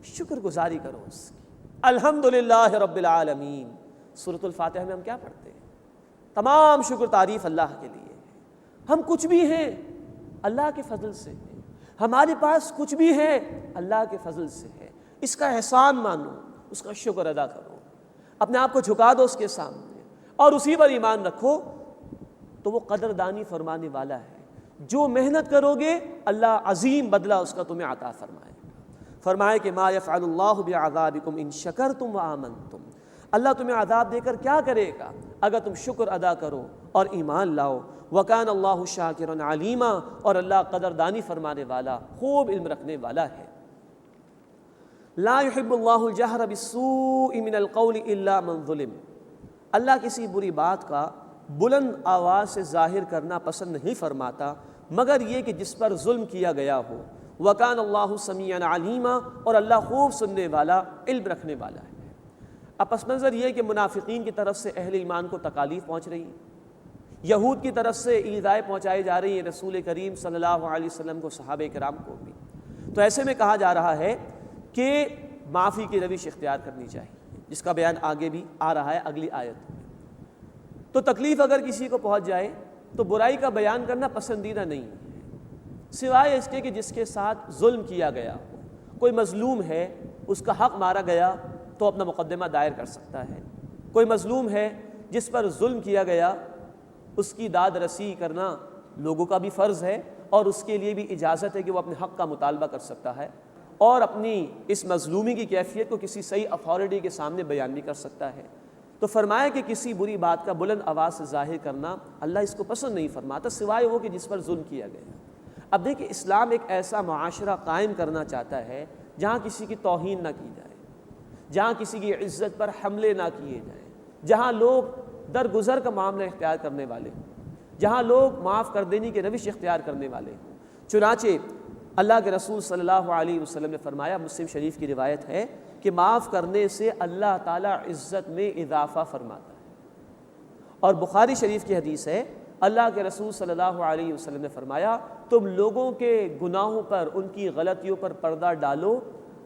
شکر گزاری کرو اس کی۔ الحمدللہ رب العالمین، سورۃ الفاتحہ میں ہم کیا پڑھتے ہیں؟ تمام شکر تعریف اللہ کے لیے ہے۔ ہم کچھ بھی ہیں اللہ کے فضل سے ہیں، ہمارے پاس کچھ بھی ہے اللہ کے فضل سے ہے۔ اس کا احسان مانو، اس کا شکر ادا کرو، اپنے آپ کو جھکا دو اس کے سامنے اور اسی پر ایمان رکھو، تو وہ قدردانی فرمانے والا ہے۔ جو محنت کرو گے اللہ عظیم بدلہ اس کا تمہیں عطا فرمائے گا۔ فرمائے کہ ما یفعل اللہ بعذابکم ان شکرتم وآمنتم، اللہ تمہیں عذاب دے کر کیا کرے گا اگر تم شکر ادا کرو اور ایمان لاؤ۔ وکان اللہ شاکرا علیما، اور اللہ قدردانی فرمانے والا، خوب علم رکھنے والا ہے۔ لا يحب اللہ الجہر بالسوء من القول الا من ظلم، اللہ کسی بری بات کا بلند آواز سے ظاہر کرنا پسند نہیں فرماتا مگر یہ کہ جس پر ظلم کیا گیا ہو۔ وَكَانَ اللَّهُ سَمِيعًا عَلِيمًا، اور اللہ خوب سننے والا، علم رکھنے والا ہے۔ اب پس منظر یہ کہ منافقین کی طرف سے اہل ایمان کو تکالیف پہنچ رہی ہیں، یہود کی طرف سے ایذائیں پہنچائی جا رہی ہیں رسول کریم صلی اللہ علیہ وسلم کو، صحابہ کرام کو بھی۔ تو ایسے میں کہا جا رہا ہے کہ معافی کی روش اختیار کرنی چاہیے، جس کا بیان آگے بھی آ رہا ہے اگلی آیت میں۔ تو تکلیف اگر کسی کو پہنچ جائے تو برائی کا بیان کرنا پسندیدہ نہیں ہے، سوائے اس کے کہ جس کے ساتھ ظلم کیا گیا ہو۔ کوئی مظلوم ہے، اس کا حق مارا گیا تو اپنا مقدمہ دائر کر سکتا ہے۔ کوئی مظلوم ہے جس پر ظلم کیا گیا، اس کی داد رسی کرنا لوگوں کا بھی فرض ہے، اور اس کے لیے بھی اجازت ہے کہ وہ اپنے حق کا مطالبہ کر سکتا ہے، اور اپنی اس مظلومی کی کیفیت کو کسی صحیح اتھارٹی کے سامنے بیان بھی کر سکتا ہے۔ تو فرمایا کہ کسی بری بات کا بلند آواز سے ظاہر کرنا اللہ اس کو پسند نہیں فرماتا، سوائے وہ کہ جس پر ظلم کیا گیا۔ اب دیکھیں، اسلام ایک ایسا معاشرہ قائم کرنا چاہتا ہے جہاں کسی کی توہین نہ کی جائے، جہاں کسی کی عزت پر حملے نہ کیے جائیں، جہاں لوگ درگزر کا معاملہ اختیار کرنے والے ہوں، جہاں لوگ معاف کر دینے کی روش اختیار کرنے والے ہوں۔ چنانچہ اللہ کے رسول صلی اللہ علیہ وسلم نے فرمایا، مسلم شریف کی روایت ہے کہ معاف کرنے سے اللہ تعالیٰ عزت میں اضافہ فرماتا ہے، اور بخاری شریف کی حدیث ہے، اللہ کے رسول صلی اللہ علیہ وسلم نے فرمایا، تم لوگوں کے گناہوں پر، ان کی غلطیوں پر پردہ ڈالو،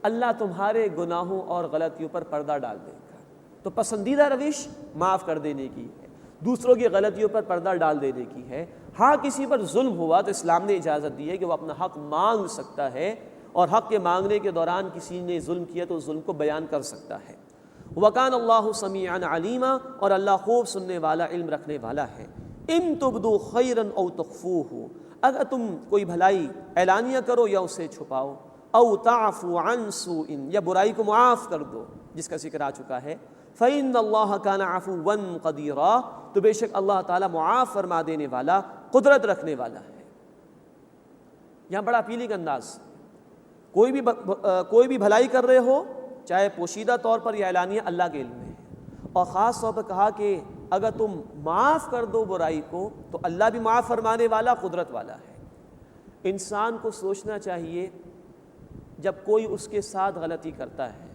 اللہ تمہارے گناہوں اور غلطیوں پر پردہ ڈال دے گا۔ تو پسندیدہ روش معاف کر دینے کی ہے، دوسروں کی غلطیوں پر پردہ ڈال دینے کی ہے۔ ہاں کسی پر ظلم ہوا تو اسلام نے اجازت دی ہے کہ وہ اپنا حق مانگ سکتا ہے، اور حق کے مانگنے کے دوران کسی نے ظلم کیا تو ظلم کو بیان کر سکتا ہے۔ وَكَانَ اللَّهُ سَمِيعًا عَلِيمًا، اور اللہ خوب سننے والا، علم رکھنے والا ہے۔ ان تبدو خیرا او تخفوہ، اگر تم کوئی بھلائی اعلانیہ کرو یا اسے چھپاؤ، او تعفو عن سوء، یا برائی کو معاف کر دو جس کا ذکر آ چکا ہے، فإن اللہ کان عفوا قدیرا، تو بے شک اللہ تعالیٰ معاف فرما دینے والا، قدرت رکھنے والا ہے۔ یہاں بڑا اپیلنگ انداز، کوئی بھی بھلائی کر رہے ہو، چاہے پوشیدہ طور پر یا اعلانیہ، اللہ کے علم میں ہے، اور خاص طور پر کہا کہ اگر تم معاف کر دو برائی کو تو اللہ بھی معاف فرمانے والا، قدرت والا ہے۔ انسان کو سوچنا چاہیے جب کوئی اس کے ساتھ غلطی کرتا ہے،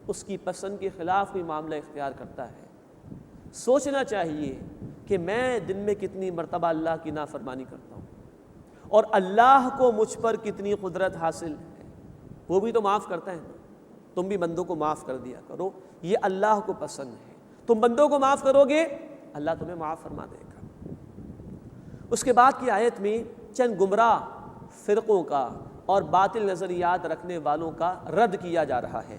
اس کی پسند کے خلاف کوئی معاملہ اختیار کرتا ہے، سوچنا چاہیے کہ میں دن میں کتنی مرتبہ اللہ کی نافرمانی کرتا ہوں اور اللہ کو مجھ پر کتنی قدرت حاصل ہے، وہ بھی تو معاف کرتا ہے نا، تم بھی بندوں کو معاف کر دیا کرو، یہ اللہ کو پسند ہے۔ تم بندوں کو معاف کرو گے، اللہ تمہیں معاف فرما دے گا۔ اس کے بعد کی آیت میں چند گمراہ فرقوں کا اور باطل نظریات رکھنے والوں کا رد کیا جا رہا ہے۔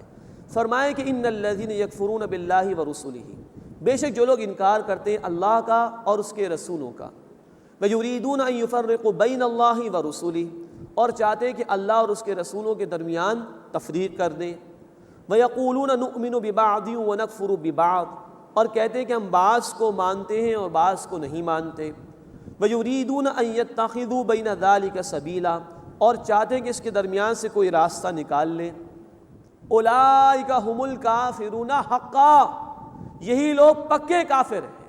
فرمائے کہ ان الذین یکفرون باللہ ورسلہ، بے شک جو لوگ انکار کرتے ہیں اللہ کا اور اس کے رسولوں کا، ویریدون ان یفرقوا بین اللہ ورسلہ، اور چاہتے ہیں کہ اللہ اور اس کے رسولوں کے درمیان تفریق کر دیں، ویقولون نؤمن ببعض ونکفر ببعض، اور کہتے ہیں کہ ہم بعض کو مانتے ہیں اور بعض کو نہیں مانتے، ویریدون ان یتخذوا بین ذلک سبیلا، اور چاہتے ہیں کہ اس کے درمیان سے کوئی راستہ نکال لیں۔ اولئک ھم الکافرون حقا، یہی لوگ پکے کافر ہیں۔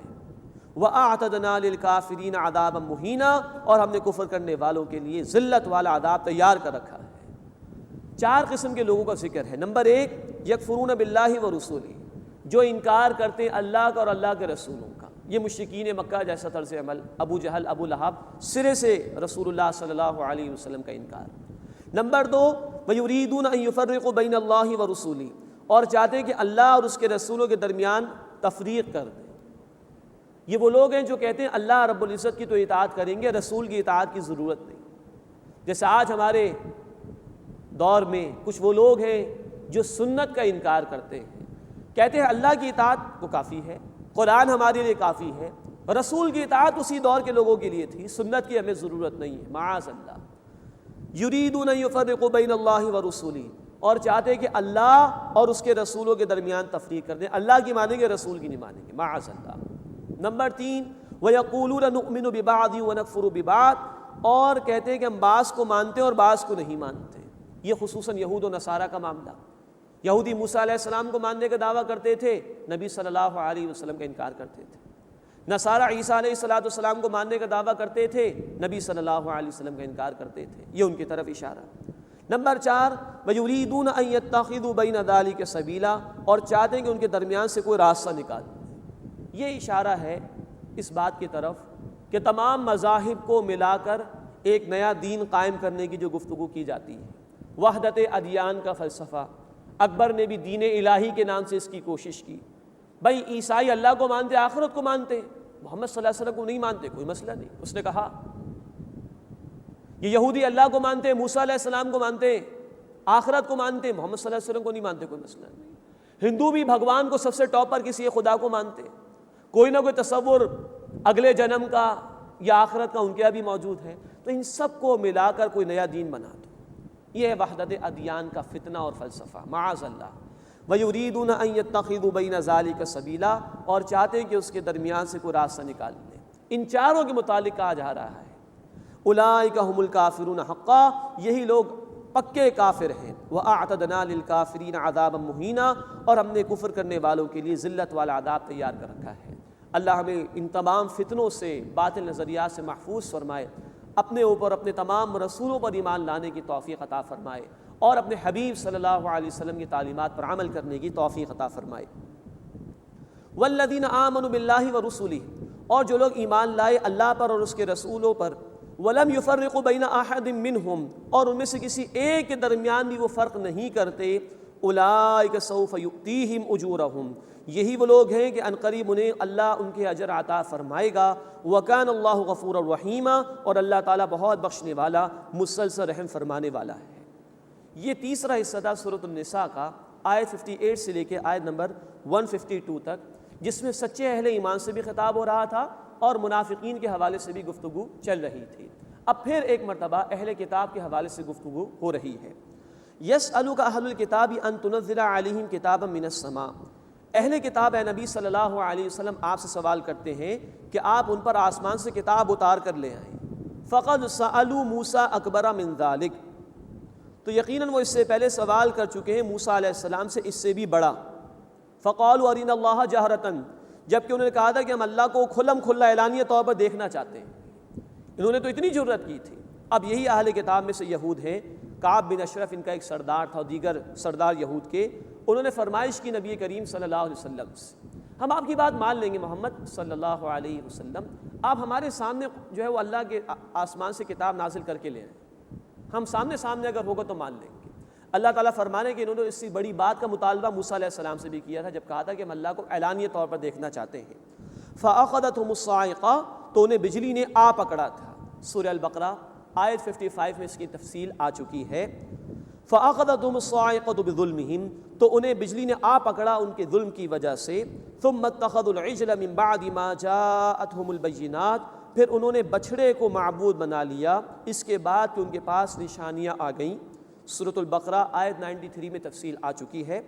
وَأَعْتَدْنَا لِلْكَافِرِينَ عَذَابًا مُهِينًا، اور ہم نے کفر کرنے والوں کے لیے ذلت والا عذاب تیار کر رکھا ہے۔ 4 قسم کے لوگوں کا ذکر ہے۔ نمبر 1، یکفرون باللہ ورسولہ، جو انکار کرتے ہیں اللہ کا اور اللہ کے رسولوں کا، یہ مشرکین مکہ جیسا طرز عمل، ابو جہل، ابو لہب، سرے سے رسول اللہ صلی اللہ علیہ وسلم کا انکار۔ نمبر 2، وَيُرِيدُونَ أَن يُفَرِّقُوا بَيْنَ اللَّهِ وَرُسُولِهِ، اور چاہتے ہیں کہ اللہ اور اس کے رسولوں کے درمیان تفریق کر دیں۔ یہ وہ لوگ ہیں جو کہتے ہیں اللہ رب العزت کی تو اطاعت کریں گے، رسول کی اطاعت کی ضرورت نہیں۔ جیسے آج ہمارے دور میں کچھ وہ لوگ ہیں جو سنت کا انکار کرتے ہیں، کہتے ہیں اللہ کی اطاعت تو کافی ہے، قرآن ہمارے لیے کافی ہے، رسول کی اطاعت اسی دور کے لوگوں کے لیے تھی، سنت کی ہمیں ضرورت نہیں ہے، معاذ اللہ۔ یریدون ان یفرقوا بین اللہ ورسولہ، اور چاہتے ہیں کہ اللہ اور اس کے رسولوں کے درمیان تفریق کر دیں، اللہ کی مانیں گے رسول کی نہیں مانیں گے، معاذ اللہ۔ نمبر 3، وَيَقُولُونَ نُؤْمِنُ بِبَعْضٍ وَنَكْفُرُ بِبَعْضٍ، اور کہتے ہیں کہ ہم بعض کو مانتے ہیں اور بعض کو نہیں مانتے۔ یہ خصوصاً یہود و نصارہ کا معاملہ۔ یہودی موسیٰ علیہ السلام کو ماننے کا دعویٰ کرتے تھے، نبی صلی اللہ علیہ وسلم کا انکار کرتے تھے۔ نصارہ عیسیٰ علیہ السلام کو ماننے کا دعویٰ کرتے تھے، نبی صلی اللہ علیہ وسلم کا انکار کرتے تھے۔ یہ ان کی طرف اشارہ۔ نمبر 4، وَيُرِيدُونَ أَن يَتَّخِذُوا بَيْنَ ذَلِكَ سَبِيلًا، اور چاہتے ہیں کہ ان کے درمیان سے کوئی راستہ نکال دیں۔ یہ اشارہ ہے اس بات کی طرف کہ تمام مذاہب کو ملا کر ایک نیا دین قائم کرنے کی جو گفتگو کی جاتی ہے، وحدت ادیان کا فلسفہ، اکبر نے بھی دین الہی کے نام سے اس کی کوشش کی۔ بھائی عیسائی اللہ کو مانتے، آخرت کو مانتے، محمد صلی اللہ علیہ وسلم کو نہیں مانتے، کوئی مسئلہ نہیں۔ اس نے کہا یہ یہودی اللہ کو مانتے، موسیٰ علیہ السلام کو مانتے، آخرت کو مانتے، محمد صلی اللہ علیہ وسلم کو نہیں مانتے، کوئی مسئلہ نہیں۔ ہندو بھی بھگوان کو سب سے ٹاپ پر کسی خدا کو مانتے، کوئی نہ کوئی تصور اگلے جنم کا یا آخرت کا ان کے یہاں بھی موجود ہے، تو ان سب کو ملا کر کوئی نیا دین بنا دو۔ یہ ہے وحدت ادیان کا فتنہ اور فلسفہ، معاذ اللہ۔ وَيُرِيدُونَ أَن يَتَّخِذُوا بَيْنَ ذَلِكَ سَبِيلًا، اور چاہتے ہیں کہ اس کے درمیان سے کوئی راستہ نکال لیں۔ ان چاروں کے متعلق کہا جا رہا ہے اولئک ھم الکافرون حقا، یہی لوگ پکے کافر ہیں۔ وَأَعْتَدْنَا لِلْكَافِرِينَ عَذَابًا مُهِينًا، اور ہم نے کفر کرنے والوں کے لیے ذلت والا عذاب تیار کر رکھا ہے۔ اللہ ہمیں ان تمام فتنوں سے، باطل نظریات سے محفوظ فرمائے، اپنے اوپر اپنے تمام رسولوں پر ایمان لانے کی توفیق عطا فرمائے، اور اپنے حبیب صلی اللہ علیہ وسلم کی تعلیمات پر عمل کرنے کی توفیق عطا فرمائے۔ والذین آمنوا باللہ ورسلہ، اور جو لوگ ایمان لائے اللہ پر اور اس کے رسولوں پر، ولم یفرقوا بین احد منہم، اور ان میں سے کسی ایک کے درمیان بھی وہ فرق نہیں کرتے، اولئک سوف یؤتیہم اجورہم، یہی وہ لوگ ہیں کہ عنقریب انہیں اللہ ان کے اجر عطا فرمائے گا۔ وکان اللہ غفورا رحیما، اور اللہ تعالیٰ بہت بخشنے والا، مسلسل رحم فرمانے والا ہے۔ یہ تیسرا حصہ تھا سورۃ النساء کا، آیت 58 سے لے کے آیت نمبر 152 تک، جس میں سچے اہل ایمان سے بھی خطاب ہو رہا تھا اور منافقین کے حوالے سے بھی گفتگو چل رہی تھی۔ اب پھر ایک مرتبہ اہل کتاب کے حوالے سے گفتگو ہو رہی ہے. یسألک اہل الکتاب ان تنزل علیہم کتابا من السماء. اہل کتاب اے نبی صلی اللہ علیہ وسلم آپ سے سوال کرتے ہیں کہ آپ ان پر آسمان سے کتاب اتار کر لے آئیں. فقد سألوا موسیٰ اکبر من ذلک. تو یقیناً وہ اس سے پہلے سوال کر چکے ہیں موسیٰ علیہ السلام سے اس سے بھی بڑا. فقالوا ارنا اللہ جہرتاً. جبکہ انہوں نے کہا تھا کہ ہم اللہ کو کھلم کھلا اعلانیہ طور پر دیکھنا چاہتے ہیں. انہوں نے تو اتنی جرت کی تھی. اب یہی اہل کتاب میں سے یہود ہیں. کعب بن اشرف ان کا ایک سردار تھا اور دیگر سردار یہود کے. انہوں نے فرمائش کی نبی کریم صلی اللہ علیہ وسلم سے, ہم آپ کی بات مان لیں گے محمد صلی اللہ علیہ وسلم, آپ ہمارے سامنے جو ہے وہ اللہ کے آسمان سے کتاب نازل کر کے لے آئیں, ہم سامنے اگر ہوگا تو مان لیں گے. اللہ تعالیٰ فرمانے کہ انہوں نے اس سے بڑی بات کا مطالبہ موسیٰ علیہ السلام سے بھی کیا تھا جب کہا تھا کہ ہم اللہ کو اعلانیہ طور پر دیکھنا چاہتے ہیں. فأخذتهم الصاعقہ. تو انہیں بجلی نے آ پکڑا تھا. سورہ البقرہ آیت 55 میں اس کی تفصیل آ چکی ہے. فأخذتهم الصاعقة بظلمهم. تو انہیں بجلی نے آ پکڑا ان کے ظلم کی وجہ سے. ثم اتخذوا العجل من بعد ما جاءتهم البينات. پھر انہوں نے بچھڑے کو معبود بنا لیا اس کے بعد کہ ان کے پاس نشانیاں آ گئیں. سورۃ البقرہ آیت 93 میں تفصیل آ چکی ہے.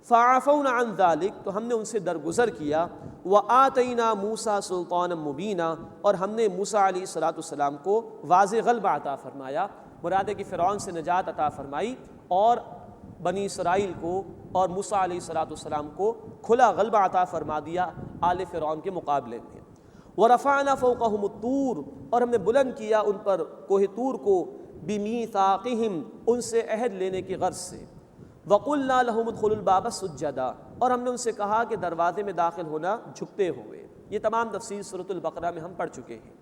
فعفونا عن ذلك. تو ہم نے ان سے درگزر کیا. وآتینا موسیٰ سلطانا مبینا. اور ہم نے موسیٰ علیہ السلام کو واضح غلبہ عطا فرمایا. مراد ہے کہ فرعون سے نجات عطا فرمائی اور بنی اسرائیل کو اور موسیٰ علیہ السلام کو کھلا غلبہ عطا فرما دیا آل فرعون کے مقابلے میں. ورفعنا فوقهم الطور. اور ہم نے بلند کیا ان پر کوہ طور کو بمیثاقہم. ان سے عہد لینے کی غرض سے. وقلنا لهم ادخلوا الباب سجدا. اور ہم نے ان سے کہا کہ دروازے میں داخل ہونا جھکتے ہوئے. یہ تمام تفصیل سورۃ البقرہ میں ہم پڑھ چکے ہیں.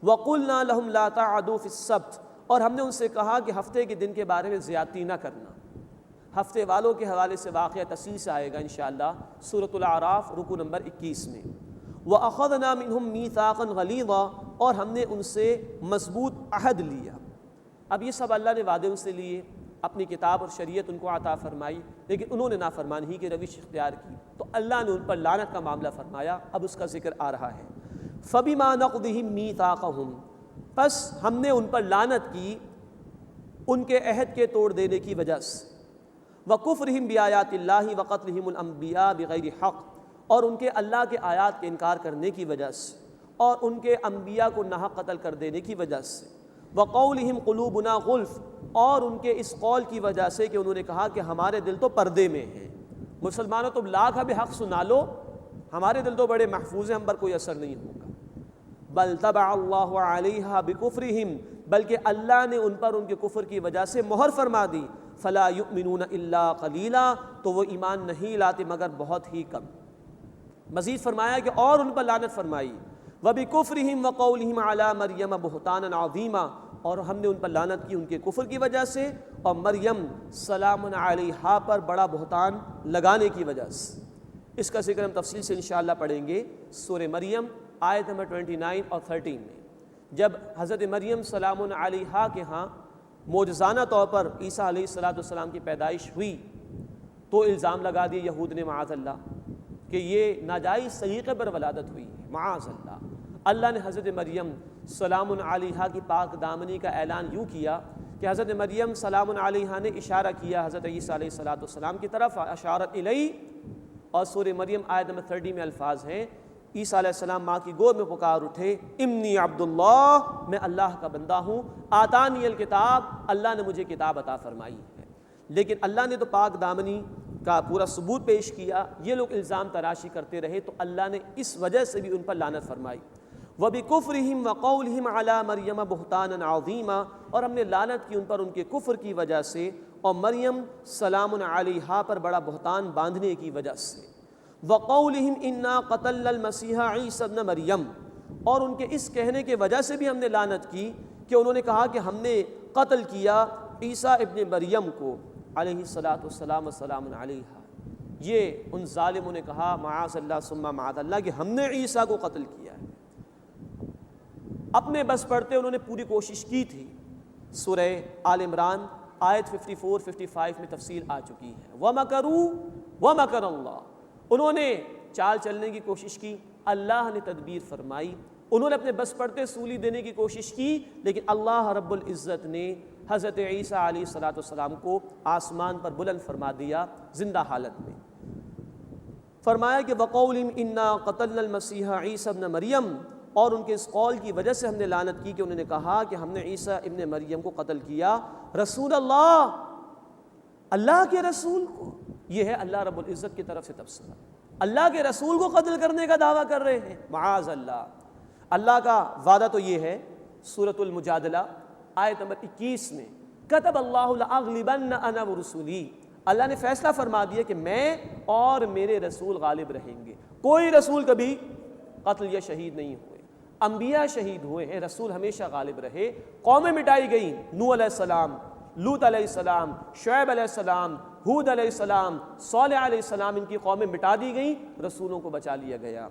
وقلنا لهم لا تعدوا في السبت. اور ہم نے ان سے کہا کہ ہفتے کے دن کے بارے میں زیادتی نہ کرنا. ہفتے والوں کے حوالے سے واقعہ تفصیل سے آئے گا انشاءاللہ سورۃ الاعراف رکوع نمبر 21 میں. وَأَخَذْنَا مِنْهُمْ مِيثَاقًا غَلِيظًا. اور ہم نے ان سے مضبوط عہد لیا. اب یہ سب اللہ نے وعدے ان سے لیے, اپنی کتاب اور شریعت ان کو عطا فرمائی, لیکن انہوں نے نافرمانی کی روش اختیار کی تو اللہ نے ان پر لعنت کا معاملہ فرمایا. اب اس کا ذکر آ رہا ہے. فَبِمَا نَقْضِهِمْ مِيثَاقَهُمْ. پس ہم نے ان پر لعنت کی ان کے عہد کے توڑ دینے کی وجہ سے. وَكُفْرِهِمْ بِآيَاتِ اللَّهِ وَقَتْلِهِمُ الْأَنْبِيَاءَ بِغَيْرِ حَقٍّ. اور ان کے اللہ کے آیات کے انکار کرنے کی وجہ سے اور ان کے انبیاء کو ناحق قتل کر دینے کی وجہ سے. وَقَوْلِهِمْ قُلُوبُنَا غُلْفٌ. اور ان کے اس قول کی وجہ سے کہ انہوں نے کہا کہ ہمارے دل تو پردے میں ہیں. مسلمانوں تم لاکھ حق سنا لو, ہمارے دل تو بڑے محفوظ ہیں, ہم پر کوئی اثر نہیں ہوگا. بل طبع اللہ علیہا بکفرہم. بلکہ اللہ نے ان پر ان کے کفر کی وجہ سے مہر فرما دی. فلا یؤمنون الا قلیلا. تو وہ ایمان نہیں لاتے مگر بہت ہی کم. مزید فرمایا کہ اور ان پر لعنت فرمائی. وبکفرہم وقولہم علی مریم بہتانا عظیما. اور ہم نے ان پر لعنت کی ان کے کفر کی وجہ سے اور مریم سلام علیہا پر بڑا بہتان لگانے کی وجہ سے. اس کا ذکر ہم تفصیل سے انشاءاللہ پڑھیں گے سورہ مریم آیت نمبر 29 اور 13 میں. جب حضرت مریم سلام علیہا کے ہاں معجزانہ طور پر عیسیٰ علیہ السلام کی پیدائش ہوئی تو الزام لگا دیا یہود نے معاذ اللہ کہ یہ ناجائز طریقے پر ولادت ہوئی ہے معاذ اللہ. اللہ نے حضرت مریم سلام علیہا کی پاک دامنی کا اعلان یوں کیا کہ حضرت مریم سلام علیہا نے اشارہ کیا حضرت عیسیٰ علیہ السلام کی طرف, اشارت الی. اور سورہ مریم آیت نمبر 30 میں الفاظ ہیں عیسیٰ علیہ السلام ماں کی گود میں پکار اٹھے, انی عبداللہ, میں اللہ کا بندہ ہوں, آتانی الکتاب, اللہ نے مجھے کتاب عطا فرمائی ہے. لیکن اللہ نے تو پاک دامنی کا پورا ثبوت پیش کیا, یہ لوگ الزام تراشی کرتے رہے تو اللہ نے اس وجہ سے بھی ان پر لعنت فرمائی. وَبِكُفْرِهِمْ وَقَوْلِهِمْ عَلَى مَرْيَمَ بُهْتَانًا عَظِيمًا. اور ہم نے لعنت کی ان پر ان کے کفر کی وجہ سے اور مریم سلام علیہا پر بڑا بہتان باندھنے کی وجہ سے. وَقَوْلِهِمْ إِنَّا قَتَلْنَا الْمَسِيحَ عِيسَى ابْنَ مریم. اور ان کے اس کہنے کی وجہ سے بھی ہم نے لعنت کی کہ انہوں نے کہا کہ ہم نے قتل کیا عیسیٰ ابن مریم کو علیہ السلام وسلام علیہا. یہ ان ظالموں نے کہا معاذ اللہ ثم معاذ اللہ کہ ہم نے عیسیٰ کو قتل کیا ہے. اپنے بس پڑھتے انہوں نے پوری کوشش کی تھی. سورہ آل عمران آیت 54-55 میں تفصیل آ چکی ہے. وَمَكَرُوا وَمَكَرَ اللَّهُ. انہوں نے چال چلنے کی کوشش کی, اللہ نے تدبیر فرمائی, انہوں نے اپنے بس پڑتے سولی دینے کی کوشش کی، لیکن اللہ رب العزت نے حضرت عیسیٰ علیہ السلام کو آسمان پر بلند فرما دیا زندہ حالت میں۔ فرمایا کہ وَقَوْلِهِمْ إِنَّا قَتَلْنَا الْمَسِيحَ عِيسَى ابْنَ مریم، اور ان کے اس قول کی وجہ سے ہم نے لعنت کی کہ انہوں نے کہا کہ ہم نے عیسیٰ ابن مریم کو قتل کیا، رسول اللہ، اللہ کے رسول کو۔ یہ ہے اللہ رب العزت کی طرف سے تبصرہ، اللہ کے رسول کو قتل کرنے کا دعویٰ کر رہے ہیں، معاذ اللہ۔ اللہ کا وعدہ تو یہ ہے سورۃ المجادلہ آیت نمبر 21 میں، کتب اللہ لأغلبن انا ورسولی، اللہ نے فیصلہ فرما دیا کہ میں اور میرے رسول غالب رہیں گے۔ کوئی رسول کبھی قتل یا شہید نہیں ہوئے، انبیاء شہید ہوئے ہیں، رسول ہمیشہ غالب رہے۔ قومیں مٹائی گئیں، نوح علیہ السلام، لوط علیہ السلام، شعیب علیہ السلام، ہود علیہ السلام، صالح علیہ السلام، ان کی قومیں مٹا دی گئیں، رسولوں کو بچا لیا گیا۔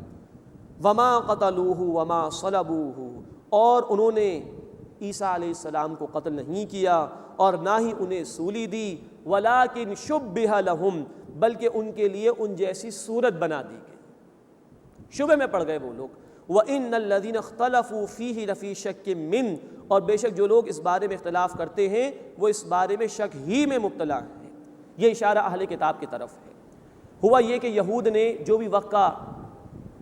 وما قتلوہ وما صلبوہ، اور انہوں نے عیسیٰ علیہ السلام کو قتل نہیں کیا اور نہ ہی انہیں سولی دی، ولیکن شبہ لہم، بلکہ ان کے لیے ان جیسی صورت بنا دی گئی، شبہ میں پڑ گئے وہ لوگ۔ وَإِنَّ الَّذِينَ اخْتَلَفُوا فِيهِ لَفِي شَكٍّ مِّنْهُ، اور بے شک جو لوگ اس بارے میں اختلاف کرتے ہیں وہ اس بارے میں شک ہی میں مبتلا ہیں۔ یہ اشارہ اہل کتاب کی طرف ہے۔ ہوا یہ کہ یہود نے جو بھی وقت کا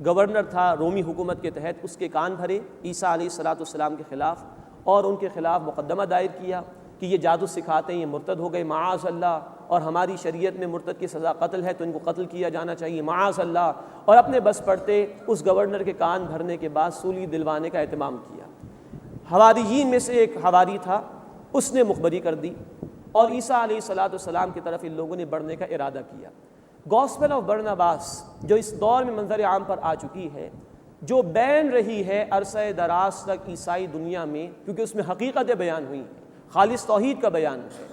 گورنر تھا رومی حکومت کے تحت، اس کے کان بھرے عیسیٰ علیہ السلام کے خلاف، اور ان کے خلاف مقدمہ دائر کیا کہ یہ جادو سکھاتے ہیں، یہ مرتد ہو گئے معاذ اللہ، اور ہماری شریعت میں مرتد کی سزا قتل ہے تو ان کو قتل کیا جانا چاہیے معاذ اللہ، اور اپنے بس پڑتے اس گورنر کے کان بھرنے کے بعد سولی دلوانے کا اہتمام کیا۔ حواریین میں سے ایک حواری تھا، اس نے مخبری کر دی اور عیسیٰ علیہ السلام کی طرف ان لوگوں نے بڑھنے کا ارادہ کیا۔ گاسپل آف برناباس جو اس دور میں منظر عام پر آ چکی ہے، جو بین رہی ہے عرصہ دراز تک عیسائی دنیا میں، کیونکہ اس میں حقیقتیں بیان ہوئی ہیں، خالص توحید کا بیان ہے،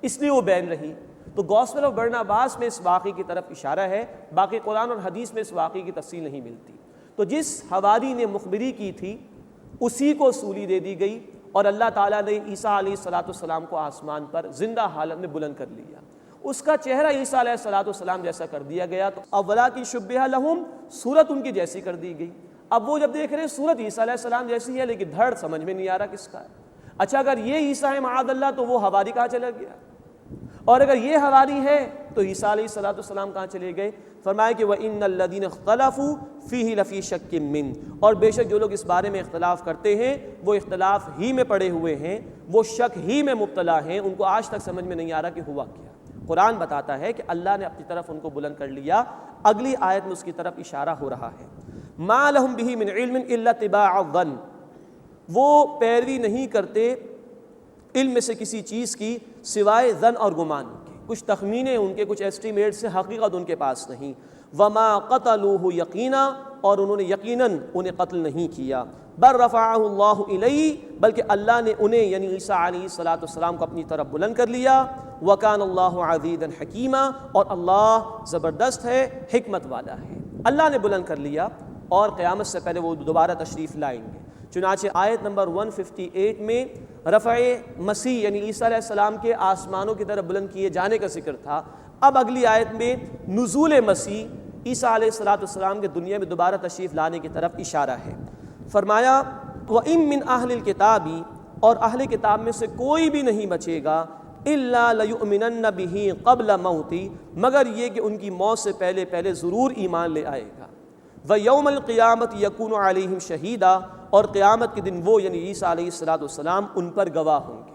اس لیے وہ بین رہی، تو گاسپل آف برناباس میں اس واقعے کی طرف اشارہ ہے، باقی قرآن اور حدیث میں اس واقعے کی تفصیل نہیں ملتی۔ تو جس حواری نے مخبری کی تھی اسی کو سولی دے دی گئی، اور اللہ تعالیٰ نے عیسیٰ علیہ السلام کو آسمان پر زندہ حالت میں بلند کر لیا، اس کا چہرہ عیسیٰ علیہ السلام جیسا کر دیا گیا، تو اولا کی شبہ لہم، صورت ان کی جیسی کر دی گئی۔ اب وہ جب دیکھ رہے ہیں صورت عیسیٰ علیہ السلام جیسی ہے لیکن دھڑ سمجھ میں نہیں آ رہا کس کا ہے۔ اچھا اگر یہ عیسیٰ ہے معاذ اللہ تو وہ حواری کہاں چلا گیا، اور اگر یہ حواری ہے تو عیسیٰ علیہ السلام کہاں چلے گئے؟ فرمایا کہ وَإِنَّ الَّذِينَ اخْتَلَفُوا فِيهِ لَفِي شَكٍّ مِّنْهُ، اور بے شک جو لوگ اس بارے میں اختلاف کرتے ہیں وہ اختلاف ہی میں پڑے ہوئے ہیں، وہ شک ہی میں مبتلا ہیں، ان کو آج تک سمجھ میں نہیں آ رہا کہ ہوا کیا۔ قرآن بتاتا ہے کہ اللہ نے اپنی طرف ان کو بلند کر لیا، اگلی آیت میں اس کی طرف اشارہ ہو رہا ہے۔ مَا لَهُمْ بِهِ مِنْ عِلْمٍ إِلَّا اتِّبَاعَ الظَّنِّ، وہ پیروی نہیں کرتے علم میں سے کسی چیز کی سوائے ظن اور گمان کے، کچھ تخمینے ان کے، کچھ ایسٹیمیٹ سے، حقیقت ان کے پاس نہیں۔ وَمَا قَتَلُوهُ يَقِينًا، اور انہوں نے یقیناً انہیں قتل نہیں کیا۔ بَلْ رَفَعَهُ اللَّهُ إِلَيْهِ، بلکہ اللہ نے انہیں یعنی عیسیٰ علیہ السلام کو اپنی طرف بلند کر لیا۔ وَكَانَ اللَّهُ عَزِيزًا حَكِيمًا، اور اللہ زبردست ہے، حکمت والا ہے۔ اللہ نے بلند کر لیا اور قیامت سے پہلے وہ دوبارہ تشریف لائیں گے۔ چنانچہ آیت نمبر 158 میں رفع مسیح یعنی عیسیٰ علیہ السلام کے آسمانوں کی طرف بلند کیے جانے کا ذکر تھا، اب اگلی آیت میں نزول مسیح عیسیٰ علیہ السلام کے دنیا میں دوبارہ تشریف لانے کی طرف اشارہ ہے۔ فرمایا وَإِن مِّنْ أَهْلِ الْكِتَابِ، اور اہل کتاب میں سے کوئی بھی نہیں بچے گا، إِلَّا لَيُؤْمِنَنَّ بِهِ قَبْلَ مَوْتِهِ، مگر یہ کہ ان کی موت سے پہلے ضرور ایمان لے آئے گا۔ وَيَوْمَ الْقِيَامَةِ يَكُونُ عَلَيْهِمْ شَهِيدًا، اور قیامت کے دن وہ یعنی عیسیٰ علیہ السلام ان پر گواہ ہوں گے۔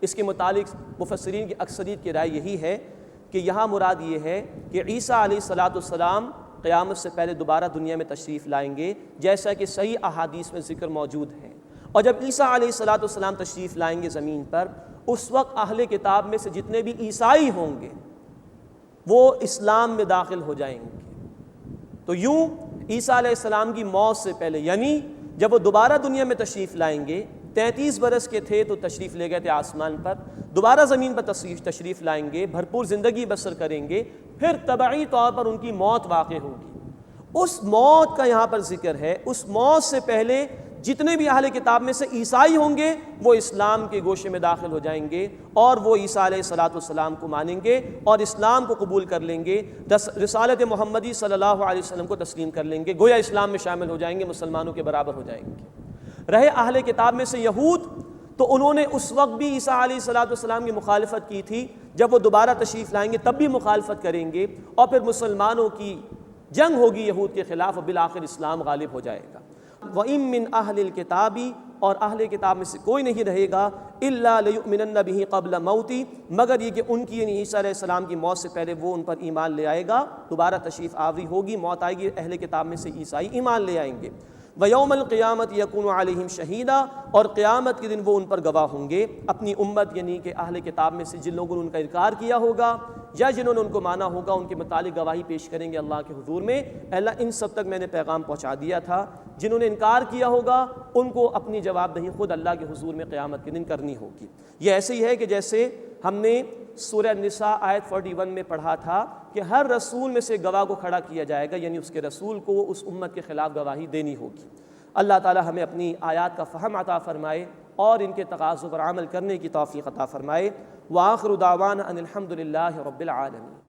اس کے متعلق مفسرین کی اکثریت کی رائے یہی ہے کہ یہاں مراد یہ ہے کہ عیسیٰ علیہ السلام قیامت سے پہلے دوبارہ دنیا میں تشریف لائیں گے، جیسا کہ صحیح احادیث میں ذکر موجود ہے۔ اور جب عیسیٰ علیہ السلام تشریف لائیں گے زمین پر، اس وقت اہل کتاب میں سے جتنے بھی عیسائی ہوں گے وہ اسلام میں داخل ہو جائیں گے۔ تو یوں عیسیٰ علیہ السلام کی موت سے پہلے، یعنی جب وہ دوبارہ دنیا میں تشریف لائیں گے، 33 برس کے تھے تو تشریف لے گئے تھے آسمان پر، دوبارہ زمین پر تشریف لائیں گے، بھرپور زندگی بسر کریں گے، پھر طبعی طور پر ان کی موت واقع ہوگی۔ اس موت کا یہاں پر ذکر ہے، اس موت سے پہلے جتنے بھی اہل کتاب میں سے عیسائی ہوں گے وہ اسلام کے گوشے میں داخل ہو جائیں گے اور وہ عیسیٰ علیہ السلام کو مانیں گے اور اسلام کو قبول کر لیں گے، رسالت محمدی صلی اللہ علیہ وسلم کو تسلیم کر لیں گے، گویا اسلام میں شامل ہو جائیں گے، مسلمانوں کے برابر ہو جائیں گے۔ رہے اہل کتاب میں سے یہود، تو انہوں نے اس وقت بھی عیسیٰ علیہ السلام کی مخالفت کی تھی، جب وہ دوبارہ تشریف لائیں گے تب بھی مخالفت کریں گے، اور پھر مسلمانوں کی جنگ ہوگی یہود کے خلاف، اور بالآخر اسلام غالب ہو جائے گا۔ وَإِن مِّنْ أَهْلِ الْكِتَابِ، اور اہل کتاب میں سے کوئی نہیں رہے گا، إِلَّا لَيُؤْمِنَنَّ بِهِ قَبْلَ مَوْتِهِ، مگر یہ کہ ان کی یعنی عیسیٰ علیہ السلام کی موت سے پہلے وہ ان پر ایمان لے آئے گا، دوبارہ تشریف آوری ہوگی، موت آئے گی، اہل کتاب میں سے عیسائی ایمان لے آئیں گے۔ وَيَوْمَ الْقِيَامَةِ يَكُونُ عَلَيْهِمْ شَهِيدًا، اور قیامت کے دن وہ ان پر گواہ ہوں گے، اپنی امت یعنی کہ اہل کتاب میں سے جن لوگوں نے ان کا انکار کیا ہوگا یا جنہوں نے ان کو مانا ہوگا، ان کے متعلق گواہی پیش کریں گے اللہ کے حضور میں، اے اللہ ان سب تک میں نے پیغام پہنچا دیا تھا۔ جنہوں نے انکار کیا ہوگا ان کو اپنی جواب دہی خود اللہ کے حضور میں قیامت کے دن کرنی ہوگی۔ یہ ایسے ہی ہے کہ جیسے ہم نے سورہ نساء آیت 41 میں پڑھا تھا کہ ہر رسول میں سے گواہ کو کھڑا کیا جائے گا، یعنی اس کے رسول کو اس امت کے خلاف گواہی دینی ہوگی۔ اللہ تعالی ہمیں اپنی آیات کا فہم عطا فرمائے اور ان کے تقاضوں پر عمل کرنے کی توفیق عطا فرمائے۔ وآخر دعوانا ان الحمد للہ رب العالمین۔